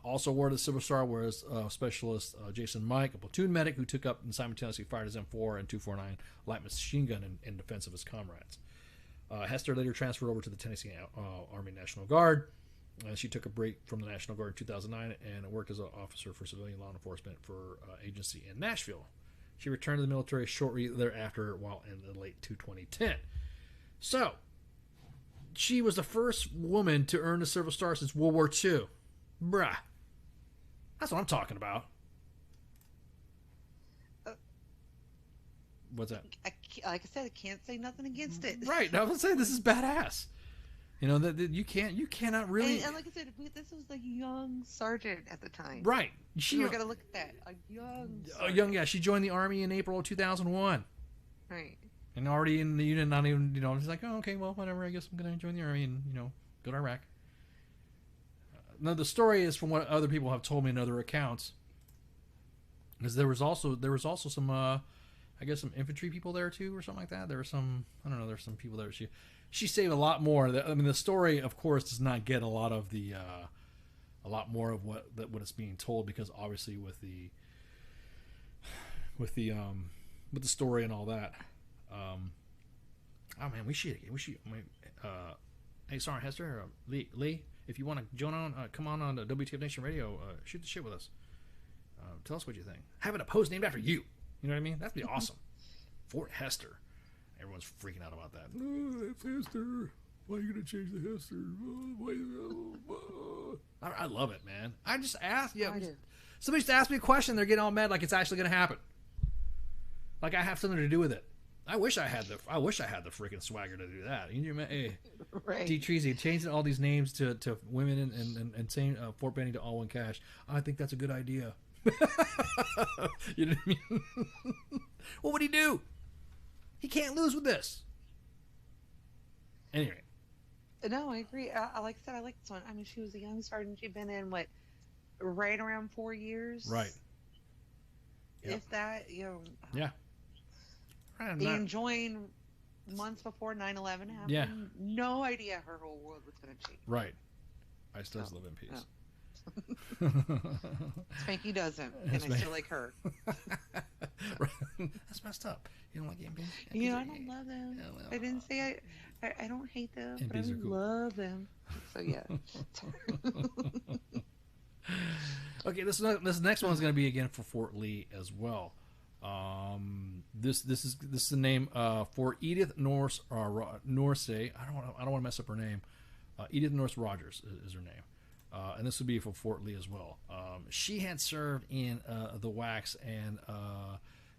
Also awarded the Silver Star was Specialist Jason Mike, a platoon medic who took up and simultaneously fired his M4 and 249 light machine gun in defense of his comrades. Hester later transferred over to the Tennessee Army National Guard. She took a break from the National Guard in 2009 and worked as an officer for civilian law enforcement for agency in Nashville. She returned to the military shortly thereafter while in the late 2010. So, she was the first woman to earn the Silver Star since World War II. Bruh. That's what I'm talking about. What's that? Like I said, I can't say nothing against it. Right. I was saying this is badass. You know that you cannot really. And like I said, this was a young sergeant at the time. Right. You were gonna look at that. A young. Yeah. She joined the Army in April of 2001. Right. And already in the unit, not even she's like, oh, okay, well, whatever. I guess I'm gonna join the Army and go to Iraq. Now the story is from what other people have told me in other accounts, because there was also some I guess some infantry people there too or something like that. There were some there's some people there. She saved a lot more. I mean, the story, of course, does not get a lot more of what is being told, because obviously with the story and all that. Oh man, we should. Hey, Sergeant Hester, Lee, if you want to join on, come on to WTF Nation Radio, shoot the shit with us. Tell us what you think. Having a post named after you. You know what I mean? That'd be awesome. Fort Hester. Everyone's freaking out about that. Oh, that's Hester. Why are you going to change the Hester? I love it, man. I just asked. Yeah, somebody just asked me a question. They're getting all mad like it's actually going to happen. Like I have something to do with it. I wish I had the freaking swagger to do that. Hey, right. D. Treasy changing all these names to women and saying Fort Benning to all one cash. I think that's a good idea. You know what I mean? What would he do? He can't lose with this. Anyway. No, I agree. Like I said, I like this one. I mean, she was a young sergeant. She'd been in right around 4 years. Right. Yep. If that, Yeah. And joined months before 9/11 happened. Yeah. No idea her whole world was going to change. Right. I still live in peace. Spanky doesn't, and I still like her. That's messed up. You don't like MPs? I don't love them. Yeah, well, I didn't say I don't hate them, MPs but I cool. love them. So yeah. Okay, this next one is going to be again for Fort Lee as well. This is the name for Edith Norse I don't want to mess up her name. Edith Norse Rogers is her name. And this would be for Fort Lee as well. She had served in the WACs, and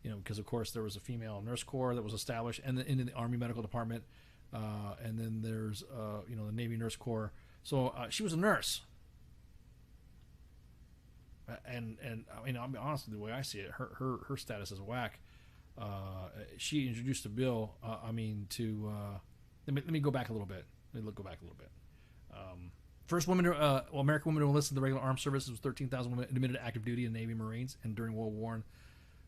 because of course there was a female nurse corps that was established, and in the Army Medical Department, and then there's the Navy Nurse Corps. So she was a nurse. And I mean, I'll be honest with you, the way I see it, her status as a WAC, she introduced a bill. Let me go back a little bit. First woman, American woman to enlist in the regular armed services was 13,000 women admitted to active duty in Navy Marines, and during World War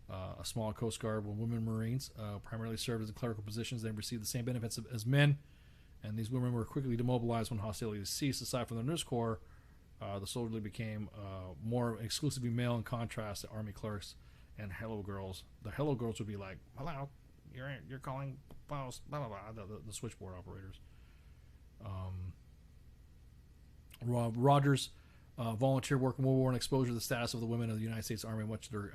I, a small Coast Guard were women Marines, primarily served as in clerical positions. They received the same benefits as men, and these women were quickly demobilized when hostilities ceased. Aside from the nurse corps, the soldiery became more exclusively male, in contrast to Army clerks and hello girls. The hello girls would be like, "Hello, you're calling post, blah blah blah," the switchboard operators. Rogers volunteer work in World War and exposure to the status of the women of the United States Army, much their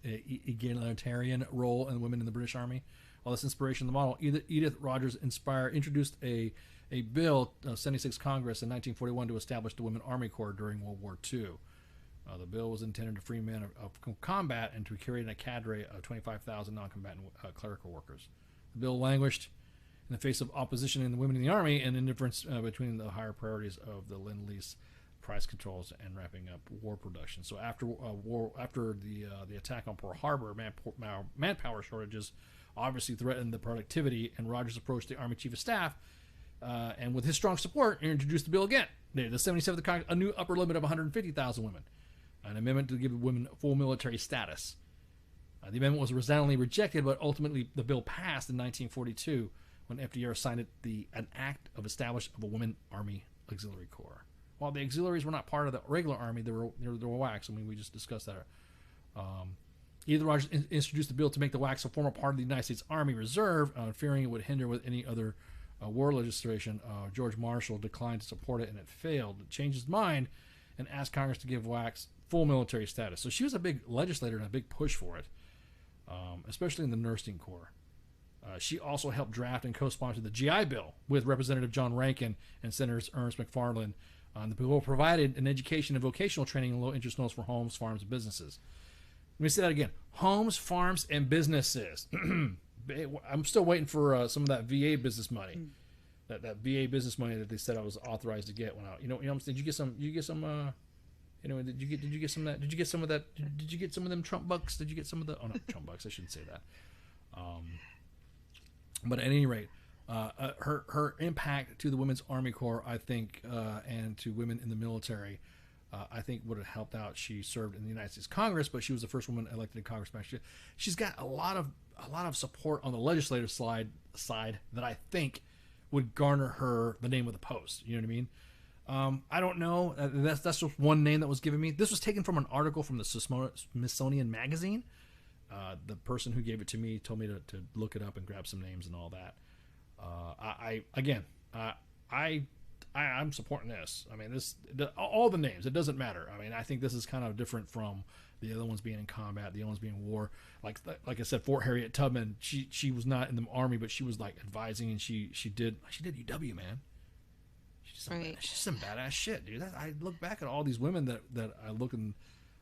egalitarian role in women in the British Army. While this inspiration of the model, Edith Rogers introduced a bill, 76 Congress in 1941, to establish the Women Army Corps during World War II. The bill was intended to free men of combat and to create a cadre of 25,000 non-combatant clerical workers. The bill languished in the face of opposition in the women in the Army and indifference between the higher priorities of the Lend-Lease price controls and ramping up war production. So after the attack on Pearl Harbor, manpower shortages obviously threatened the productivity, and Rogers approached the Army Chief of Staff and with his strong support introduced the bill again. The 77th Congress, a new upper limit of 150,000 women, an amendment to give women full military status. The amendment was resoundingly rejected, but ultimately the bill passed in 1942 when FDR signed an act of establishment of a Women Army Auxiliary Corps. While the auxiliaries were not part of the regular army, they were WACs. I mean, we just discussed that. Edith Rogers introduced the bill to make the WACs a formal part of the United States Army Reserve, fearing it would hinder with any other war legislation. George Marshall declined to support it, and it failed. It changed his mind and asked Congress to give WACs full military status. So she was a big legislator and a big push for it, especially in the nursing corps. She also helped draft and co-sponsor the GI Bill with Representative John Rankin and Senators Ernest McFarland. The bill provided an education and vocational training and low-interest loans for homes, farms, and businesses. Let me say that again. Homes, farms, and businesses. I'm still waiting for some of that VA business money. That VA business money that they said I was authorized to get when I, you know what I'm saying? Did you get some, did you get some of that? Did you get some of that? Did you get some of them Trump bucks? Did you get some of the, oh, not Trump bucks, I shouldn't say that. But at any rate, her impact to the Women's Army Corps, I think, and to women in the military, I think would have helped out. She served in the United States Congress, but she was the first woman elected to Congress. She's got a lot of support on the legislative side that I think would garner her the name of the post. You know what I mean? I don't know. That's just one name that was given me. This was taken from an article from the Smithsonian Magazine. The person who gave it to me told me to look it up and grab some names and all that. I'm supporting this. I mean, all the names. It doesn't matter. I mean, I think this is kind of different from the other ones being in combat, the other ones being in war. Like I said, Fort Harriet Tubman. She was not in the army, but she was like advising, and she did UW, man. She's some badass shit, dude. I look back at all these women that I look and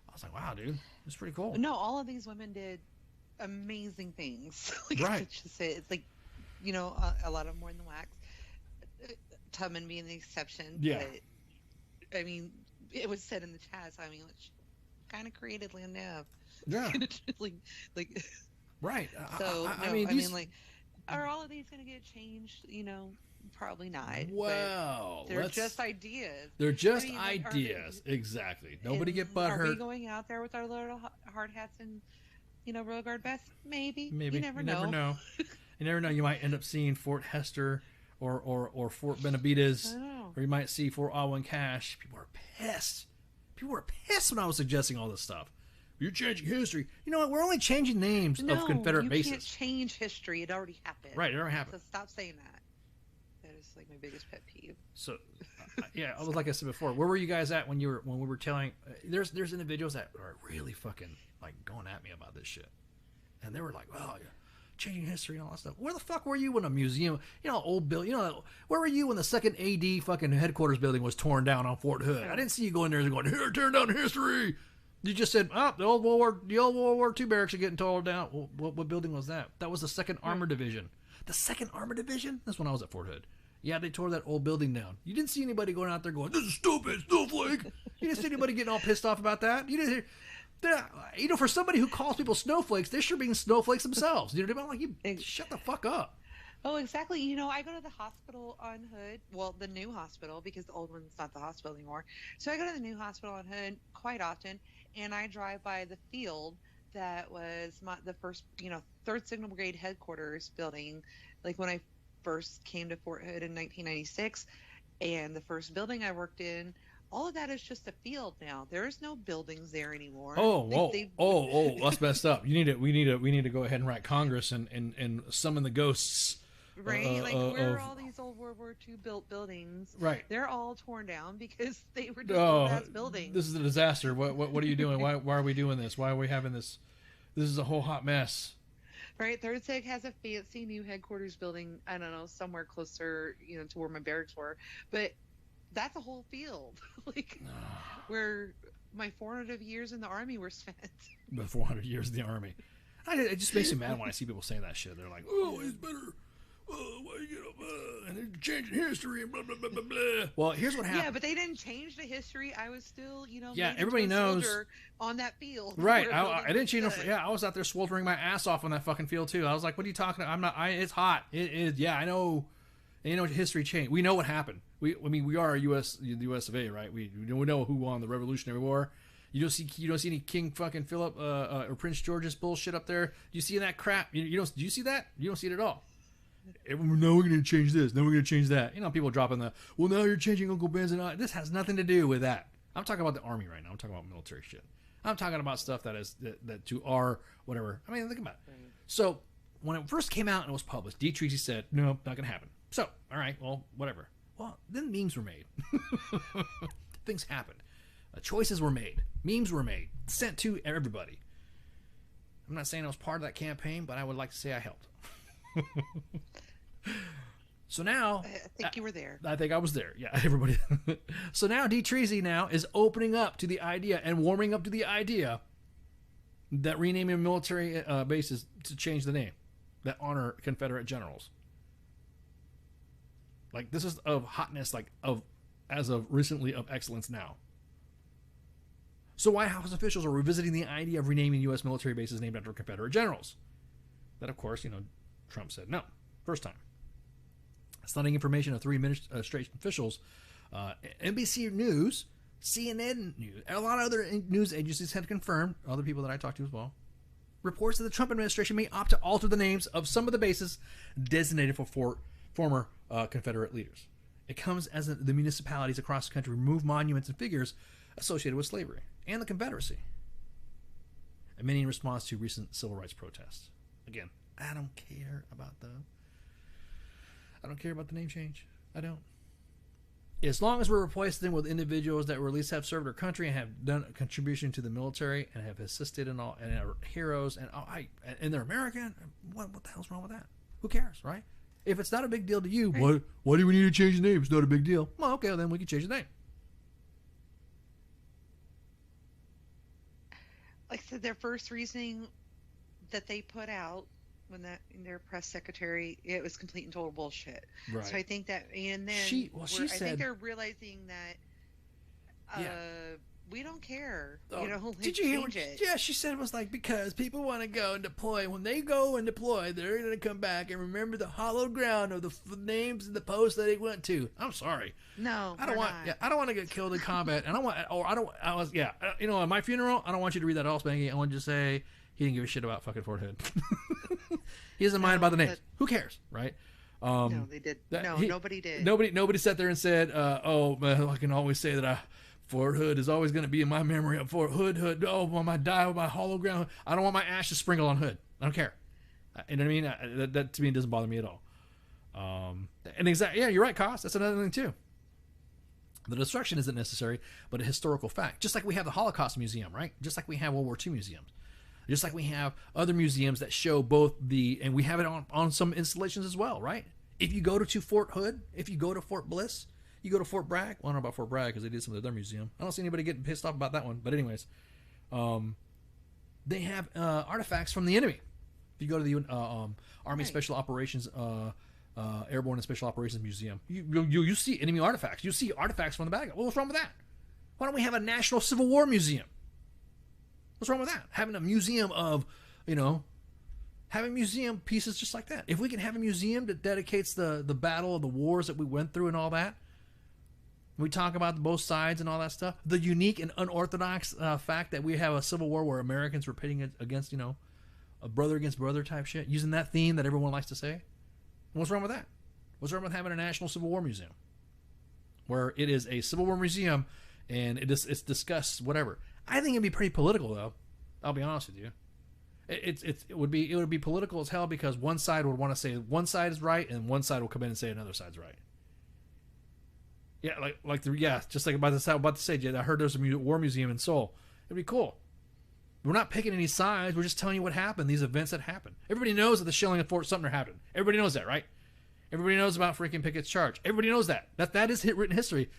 I was like, wow, dude, it's pretty cool. No, all of these women did amazing things. Right. It's like, you know, a lot of them were in the wax. Tubman being the exception. Yeah. But, I mean, it was said in the chat. I mean, she kind of created Landau. Yeah. like. Right. So I mean, like, are all of these going to get changed? You know, probably not. Well, they're just ideas. They're just ideas. Exactly. Nobody get butthurt. Are we going out there with our little hard hats and, you know, royal guard vests? Maybe. You never know. You never know. You might end up seeing Fort Hester or Fort Benavides, or you might see Fort Alwyn Cache. People are pissed. People were pissed when I was suggesting all this stuff. You're changing history. You know what? We're only changing names of Confederate bases. You can't change history. It already happened. Right, it already happened. So stop saying that. That is like my biggest pet peeve. So, yeah, like I said before, where were you guys at when we were telling? There's individuals that are really fucking like going at me about this shit, and they were like, "Well, yeah, changing history and all that stuff." Where the fuck were you when a museum, old building, where were you when the second AD fucking headquarters building was torn down on Fort Hood? I didn't see you going there and going, "Here, tear down history." You just said, the old World War II barracks are getting torn down. What building was that? That was the 2nd Armored Division. The 2nd Armored Division? That's when I was at Fort Hood. Yeah, they tore that old building down. You didn't see anybody going out there going, "This is stupid, snowflake." You didn't see anybody getting all pissed off about that. You didn't hear, for somebody who calls people snowflakes, they're sure being snowflakes themselves. You know what I mean? Like, shut the fuck up. Oh, exactly. I go to the hospital on Hood. Well, the new hospital, because the old one's not the hospital anymore. So I go to the new hospital on Hood quite often, and I drive by the field that was the first, 3rd Signal Brigade headquarters building. Like when I first came to Fort Hood in 1996, and the first building I worked in, all of that is just a field now. There's no buildings there anymore. That's messed up. We need to go ahead and write Congress and summon the ghosts. Right, where are all these old World War II built buildings? Right, they're all torn down because they were just old-ass buildings. This is a disaster. What are you doing? Why are we doing this? Why are we having this? This is a whole hot mess. Right, Third Seg has a fancy new headquarters building. I don't know, somewhere closer, to where my barracks were. But that's a whole field, like where my 400 years in the Army were spent. But 400 years in the Army, it just makes me mad when I see people saying that shit. They're like, "Oh, it's better. Oh, why you and they're changing history and blah blah blah blah blah." Well, here's what happened. Yeah, but they didn't change the history. I was still, Yeah, everybody knows on that field. Right. I didn't change. I was out there sweltering my ass off on that fucking field too. I was like, "What are you talking about? I'm not. It's hot. It is. Yeah, I know. And history changed. We know what happened. We are the U.S. of A. Right. We know who won the Revolutionary War. You don't see any King fucking Philip or Prince George's bullshit up there. Do you see that crap? Do you see that? You don't see it at all. No, we're going to change this. No, we're going to change that. People dropping well, now you're changing Uncle Ben's and I. This has nothing to do with that. I'm talking about the Army right now. I'm talking about military shit. I'm talking about stuff that to our whatever. I mean, think about it. Right. So when it first came out and it was published, D. Treacy said, no, not going to happen. So, all right, well, whatever. Well, then memes were made. Things happened. Choices were made. Memes were made. Sent to everybody. I'm not saying I was part of that campaign, but I would like to say I helped. So now I think you were there. I think I was there. Yeah, everybody. So now D. Treacy now is opening up to the idea and warming up to the idea that renaming military bases to change the name that honor Confederate generals. Like, this is of hotness, like as of recently of excellence now. So White House officials are revisiting the idea of renaming U.S. military bases named after Confederate generals. That, of course, Trump said no. First time. Citing information of three administration officials, NBC News, CNN News, a lot of other news agencies have confirmed, other people that I talked to as well, reports that the Trump administration may opt to alter the names of some of the bases designated for former Confederate leaders. It comes as the municipalities across the country remove monuments and figures associated with slavery and the Confederacy, and many in response to recent civil rights protests. Again, I don't care about the name change. I don't. As long as we're replacing them with individuals that at least have served our country and have done a contribution to the military and have assisted in all and are heroes and they're American, what the hell's wrong with that? Who cares, right? If it's not a big deal to you, right. Why do we need to change the name? It's not a big deal. Well, okay, then we can change the name. Like I said, their first reasoning that they put out when their press secretary, it was complete and total bullshit. Right. So I think that, and then I think they're realizing that we don't care. Did you hear what? Yeah, she said it was like, because people want to go and deploy. When they go and deploy, they're going to come back and remember the hallowed ground of the names and the posts that they went to. I'm sorry. No, I don't want. Yeah, I don't want to get killed in combat, and at my funeral, I don't want you to read that all spanky. I want you to say he didn't give a shit about fucking Fort Hood. He doesn't mind about the names. Who cares, right? No, they did. Nobody did. Nobody sat there and said, I can always say that Fort Hood is always going to be in my memory of Fort Hood. Oh, when I die with my hollow ground, I don't want my ashes sprinkled on Hood. I don't care. You know what I mean? That to me doesn't bother me at all. And yeah, you're right, Koss. That's another thing too. The destruction isn't necessary, but a historical fact. Just like we have the Holocaust Museum, right? Just like we have World War II museums. Just like we have other museums that show both and we have it on some installations as well, right? If you go to Fort Hood, if you go to Fort Bliss, you go to Fort Bragg. Well, I don't know about Fort Bragg because they did some of their museum. I don't see anybody getting pissed off about that one. But anyways, they have artifacts from the enemy. If you go to the Army Special Operations, Airborne and Special Operations Museum, you see enemy artifacts. You see artifacts from the bag. Well, what's wrong with that? Why don't we have a National Civil War Museum? What's wrong with that? Having a museum of, having museum pieces just like that. If we can have a museum that dedicates the battle and the wars that we went through and all that, we talk about both sides and all that stuff. The unique and unorthodox fact that we have a civil war where Americans were pitting against, a brother against brother type shit, using that theme that everyone likes to say. What's wrong with that? What's wrong with having a National Civil War Museum where it is a Civil War museum and it's discussed whatever? I think it'd be pretty political, though. I'll be honest with you. It would be political as hell because one side would want to say one side is right and one side will come in and say another side's right. Yeah, just like about to say, I heard there's a war museum in Seoul. It'd be cool. We're not picking any sides. We're just telling you what happened, these events that happened. Everybody knows that the shelling of Fort Sumter happened. Everybody knows that, right? Everybody knows about freaking Pickett's charge. Everybody knows that. That is written history.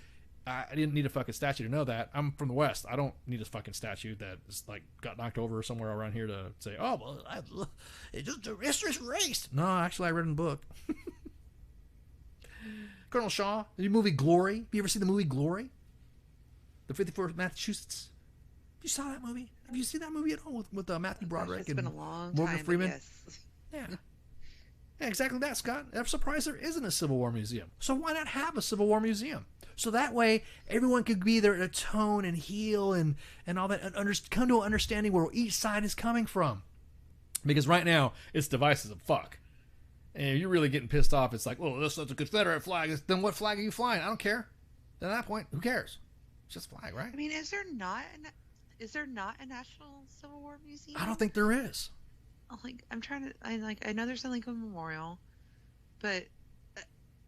I didn't need a fucking statue to know that. I'm from the West. I don't need a fucking statue that is like got knocked over somewhere around here to say, oh, well, it's just a history's erased. No, actually, I read in the book. Colonel Shaw, the movie Glory. Have you ever seen the movie Glory? The 54th Massachusetts. You saw that movie? Have you seen that movie at all with Matthew Broderick It's and been a long Morgan time, Freeman? Yes. Yeah. Yeah, exactly that, Scott. I'm surprised there isn't a Civil War museum. So why not have a Civil War museum? So that way everyone could be there to atone and heal and all that, and come to an understanding where each side is coming from. Because right now it's divisive as fuck. And if you're really getting pissed off, it's like, well, that's a Confederate flag. Then what flag are you flying? I don't care. At that point, who cares? It's just a flag, right? I mean, is there not a National Civil War Museum? I don't think there is. I know there's a Lincoln Memorial, but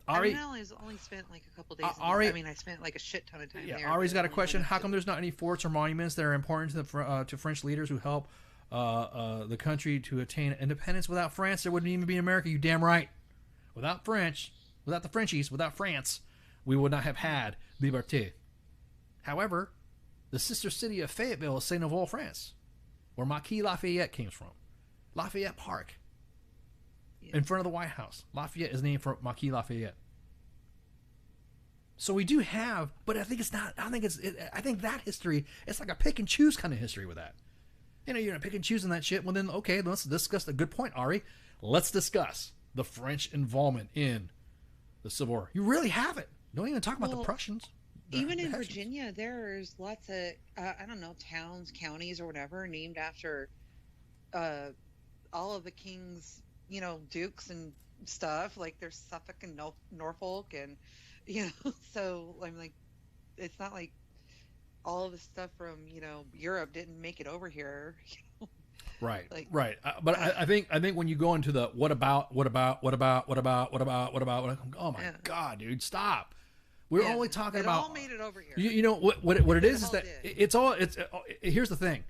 Ari, I only spent like a couple days. Ari, I spent like a shit ton of time there. Ari's got a question. How come there's not any forts or monuments that are important to French leaders who helped the country to attain independence? Without France, there wouldn't even be America. You damn right. Without French, without the Frenchies, without France, we would not have had liberté. However, the sister city of Fayetteville is Saint Nouveau, France, where Marquis Lafayette came from. Lafayette Park, in front of the White House. Lafayette is named for Marquis Lafayette. So we do have, but I think it's not. I think that history, it's like a pick and choose kind of history with that. You know, you're gonna pick and choose on that shit. Well, then okay, let's discuss the good point, Ari. Let's discuss the French involvement in the Civil War. You really have it. Don't even talk about the Prussians. Even in Virginia, there's lots of I don't know, towns, counties, or whatever named after all of the king's, dukes and stuff. Like there's Suffolk and Norfolk, and so I'm like, it's not like all of the stuff from Europe didn't make it over here. Right, right. But I think when you go into the what about, oh my God, dude, stop. We're only talking about. It all made it over here. You know what it is that it's here's the thing.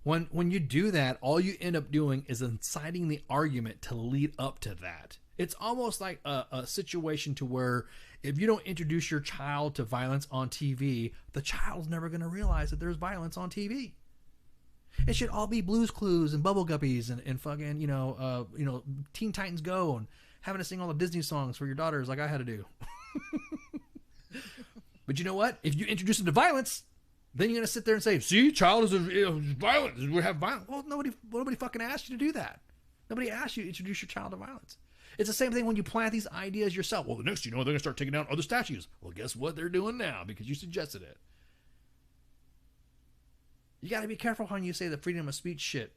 When you do that, all you end up doing is inciting the argument to lead up to that. It's almost like a situation to where if you don't introduce your child to violence on TV, the child's never going to realize that there's violence on TV. It should all be Blue's Clues and Bubble Guppies and fucking Teen Titans Go and having to sing all the Disney songs for your daughters like I had to do. But you know what? If you introduce them to violence, then you're gonna sit there and say, "See, child is violent. We have violence." Well, nobody fucking asked you to do that. Nobody asked you to introduce your child to violence. It's the same thing when you plant these ideas yourself. Well, the next, they're gonna start taking down other statues. Well, guess what they're doing now because you suggested it. You got to be careful when you say the freedom of speech shit,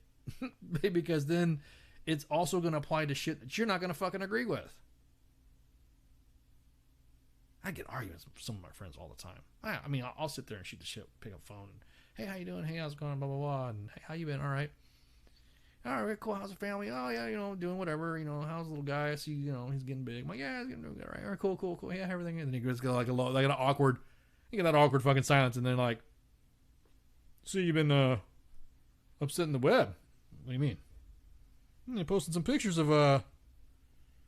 because then it's also gonna apply to shit that you're not gonna fucking agree with. I get arguments with some of my friends all the time. I mean, I'll sit there and shoot the shit, pick up the phone, and hey, how you doing? Hey, how's it going? Blah blah blah. And hey, how you been? All right. All right, cool. How's the family? Oh yeah, doing whatever. How's the little guy? I see, he's getting big. I'm like, yeah, he's getting big. All right, all right, cool. Yeah, everything. And then he goes like an awkward. You get that awkward fucking silence, and then like, so you've been upsetting the web. What do you mean? You posted some pictures of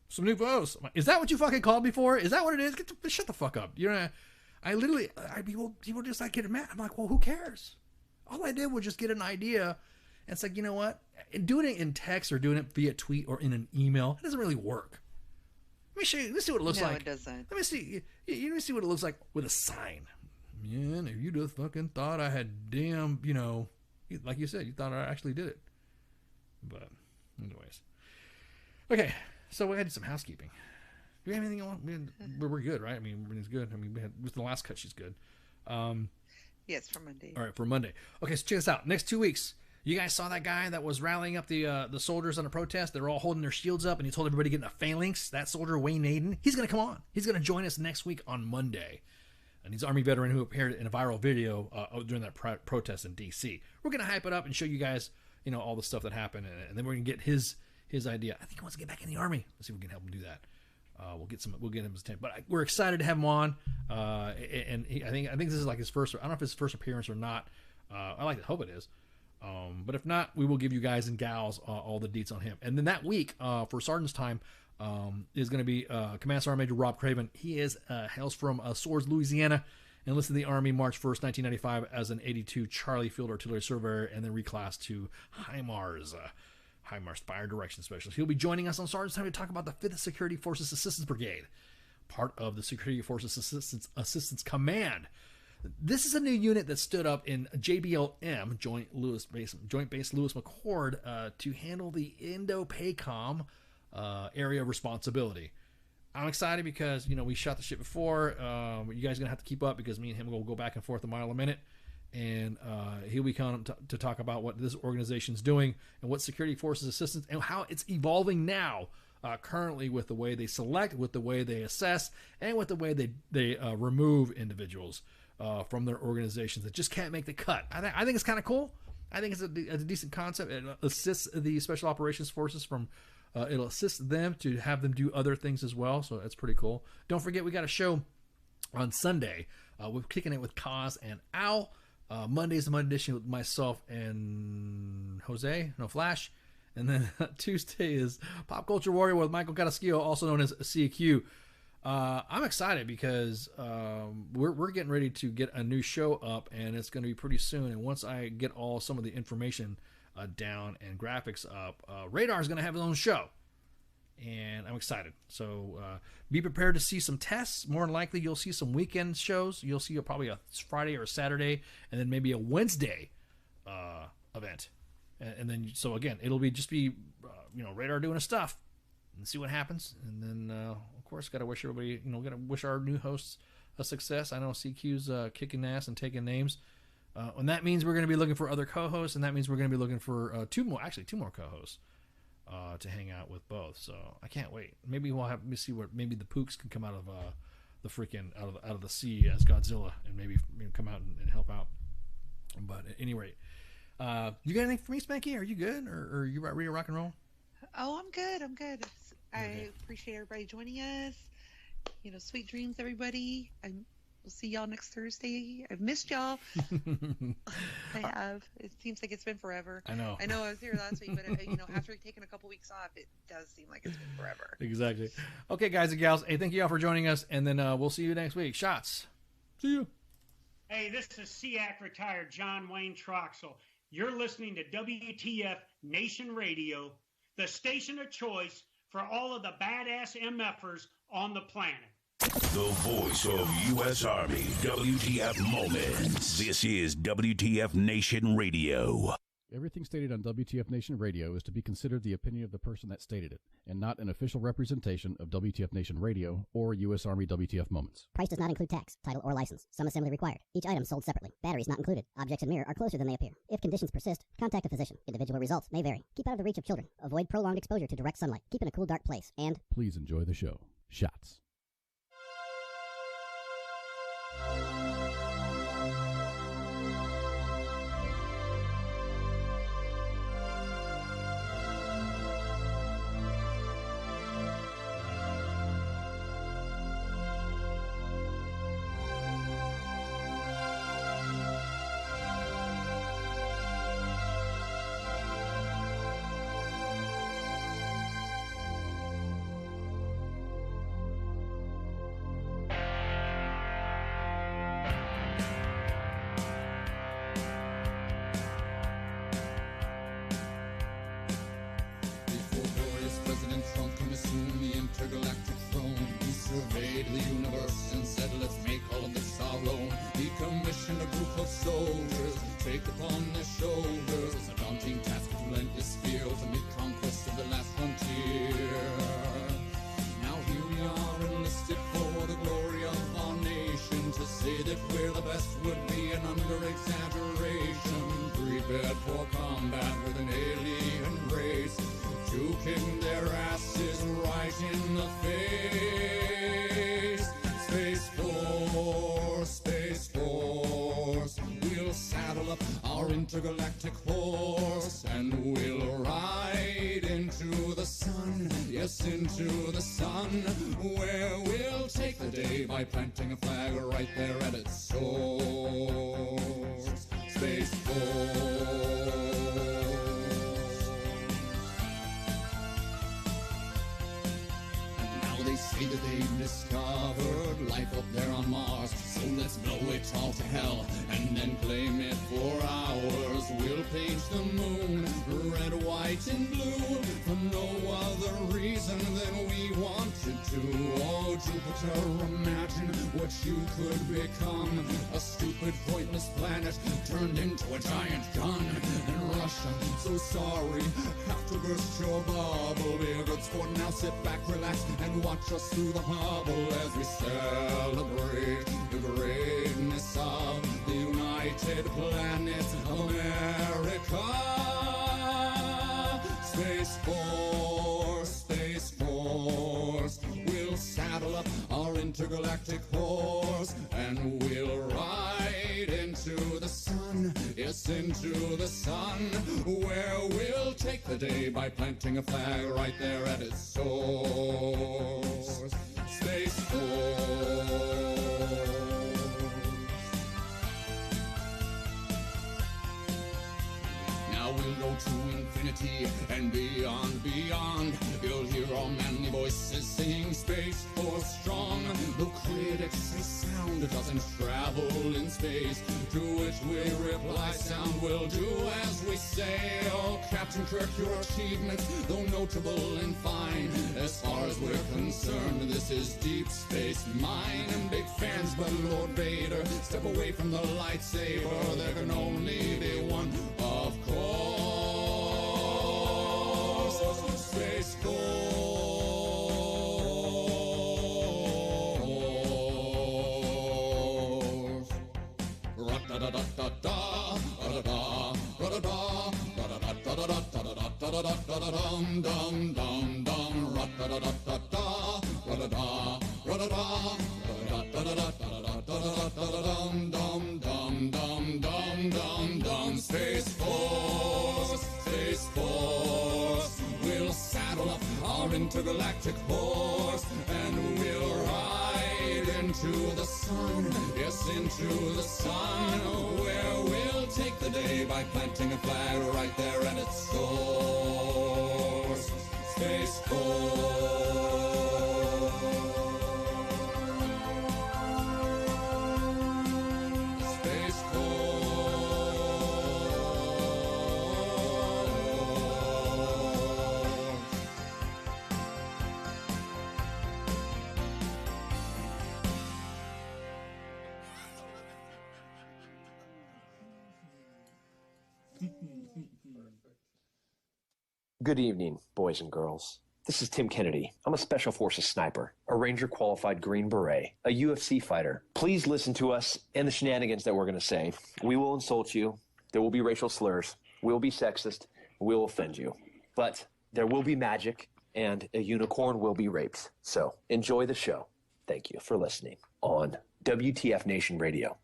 some new posts. Is that what you fucking called me for? Is that what it is? Shut the fuck up. People just like getting mad. I'm like, well, who cares? All I did was just get an idea. And it's like, you know what? Doing it in text or doing it via tweet or in an email, it doesn't really work. Let me show you. Let me see what it looks like. No, it doesn't. Let me see. Let me see what it looks like with a sign. Man, if you just fucking thought I had damn, like you said, you thought I actually did it. But, anyways. Okay. So we had some housekeeping. Do we have anything on? We're good, right? I mean, everything's good. I mean, with the last cut, she's good. Yes, for Monday. All right, for Monday. Okay, so check this out. Next 2 weeks, you guys saw that guy that was rallying up the soldiers on the protest. They're all holding their shields up, and he told everybody to get in a phalanx. That soldier, Wayne Naden, he's going to come on. He's going to join us next week on Monday. And he's an Army veteran who appeared in a viral video during that protest in D.C. We're going to hype it up and show you guys, all the stuff that happened, and then we're going to get his idea. I think he wants to get back in the Army. Let's see if we can help him do that. We'll get him his tent. But we're excited to have him on. I think this is like his first. I don't know if it's his first appearance or not. I like to hope it is. But if not, we will give you guys and gals all the deets on him. And then that week for Sergeant's Time is going to be Command Sergeant Major Rob Craven. He hails from Swords, Louisiana, enlisted in the Army March 1st, 1995 as an 82 Charlie Field Artillery Surveyor, and then reclassed to HIMARS Fire Direction Specialist. He'll be joining us on Sergeant's Time to talk about the 5th Security Forces Assistance Brigade, part of the Security Forces Assistance Command. This is a new unit that stood up in JBLM, Joint Base Lewis McChord, to handle the Indo-PACOM area of responsibility. I'm excited because, we shot the shit before. You guys are going to have to keep up because me and him will go back and forth a mile a minute. And he'll be coming to talk about what this organization's doing and what Security Forces Assistance and how it's evolving now, currently, with the way they select, with the way they assess, and with the way they remove individuals from their organizations that just can't make the cut. I think it's kind of cool. I think it's a decent concept. It assists the Special Operations Forces from... it'll assist them to have them do other things as well, so that's pretty cool. Don't forget, we got a show on Sunday. We're kicking it with Kaz and Al. Monday's the Monday edition with myself and Flash. And then Tuesday is Pop Culture Warrior with Michael Cataskio, also known as CQ. I'm excited because we're getting ready to get a new show up, and it's going to be pretty soon. And once I get some of the information down and graphics up, Radar is going to have his own show, and I'm excited. So be prepared to see some tests. More than likely, you'll see some weekend shows. You'll see probably a Friday or a Saturday, and then maybe a Wednesday event. And then, so again, it'll be Radar doing his stuff and see what happens. And then, of course, got to wish everybody, got to wish our new hosts a success. I know CQ's kicking ass and taking names. And that means we're going to be looking for other co-hosts, and that means we're going to be looking for two more co-hosts to hang out with both. So I can't wait. Maybe we'll have see what maybe the Pooks can come out of the freaking out of the sea as Godzilla and maybe come out and help out. But at any rate, you got anything for me, Spanky? Are you good, or are you ready to rock and roll? Oh, I'm good. I appreciate everybody joining us. Sweet dreams, everybody. We'll see y'all next Thursday. I've missed y'all. I have. It seems like it's been forever. I know. I was here last week, but after taking a couple weeks off, it does seem like it's been forever. Exactly. Okay, guys and gals. Hey, thank you all for joining us, and then we'll see you next week. Shots. See you. Hey, this is SEAC retired John Wayne Troxel. You're listening to WTF Nation Radio, the station of choice for all of the badass MFers on the planet. The voice of U.S. Army, WTF Moments. This is WTF Nation Radio. Everything stated on WTF Nation Radio is to be considered the opinion of the person that stated it, and not an official representation of WTF Nation Radio or U.S. Army WTF Moments. Price does not include tax, title, or license. Some assembly required. Each item sold separately. Batteries not included. Objects in mirror are closer than they appear. If conditions persist, contact a physician. Individual results may vary. Keep out of the reach of children. Avoid prolonged exposure to direct sunlight. Keep in a cool, dark place. And please enjoy the show. Shots. Intergalactic horse, and we'll ride into the sun, yes, into the sun, where we'll take the day by planting a flag right there at its source. Space Force. We'll paint the moon red, white, and blue for no other reason than we wanted to. Oh, Jupiter, imagine what you could become. A stupid, pointless planet turned into a giant gun. And Russia, so sorry, have to burst your bubble. Be a good sport now, sit back, relax, and watch us through the hubble as we celebrate the greatness of the United Planets of America. Space Force, we'll saddle up our intergalactic horse and we'll ride into the sun, yes, into the sun, where we'll take the day by planting a flag right there at its source. Space Force. Now we'll go to infinity and beyond, beyond. You'll hear our manly voices singing Space Force strong. The critics say sound doesn't travel in space, to which we reply sound will do as we say. Oh, Captain Kirk, your achievements, though notable and fine, as far as we're concerned, this is Deep Space Mine. And big fans, but Lord Vader, step away from the lightsaber. There can only be one, of course. Space Force. Ra-da-da-da-da-da, ra-da-da, ra-da-da, ra-da-da-da-da-da-da-dum-dum-dum-dum, ra-da-da-da-da-da, ra-da-da, ra-da-da, ra-da-da-da-da-da-dum-dum-dum-dum-dum-dum. Space Force, Space Force, we'll saddle up our intergalactic horse and we'll ride into the sun, yes, into the sun, where we'll take the day by planting a flag right there at its source. Space Force. Space Good evening, boys and girls. This is Tim Kennedy. I'm a Special Forces sniper, a Ranger qualified Green Beret, a UFC fighter. Please listen to us and the shenanigans that we're going to say. We will insult you. There will be racial slurs. We will be sexist. We will offend you. But there will be magic, and a unicorn will be raped. So enjoy the show. Thank you for listening on WTF Nation Radio.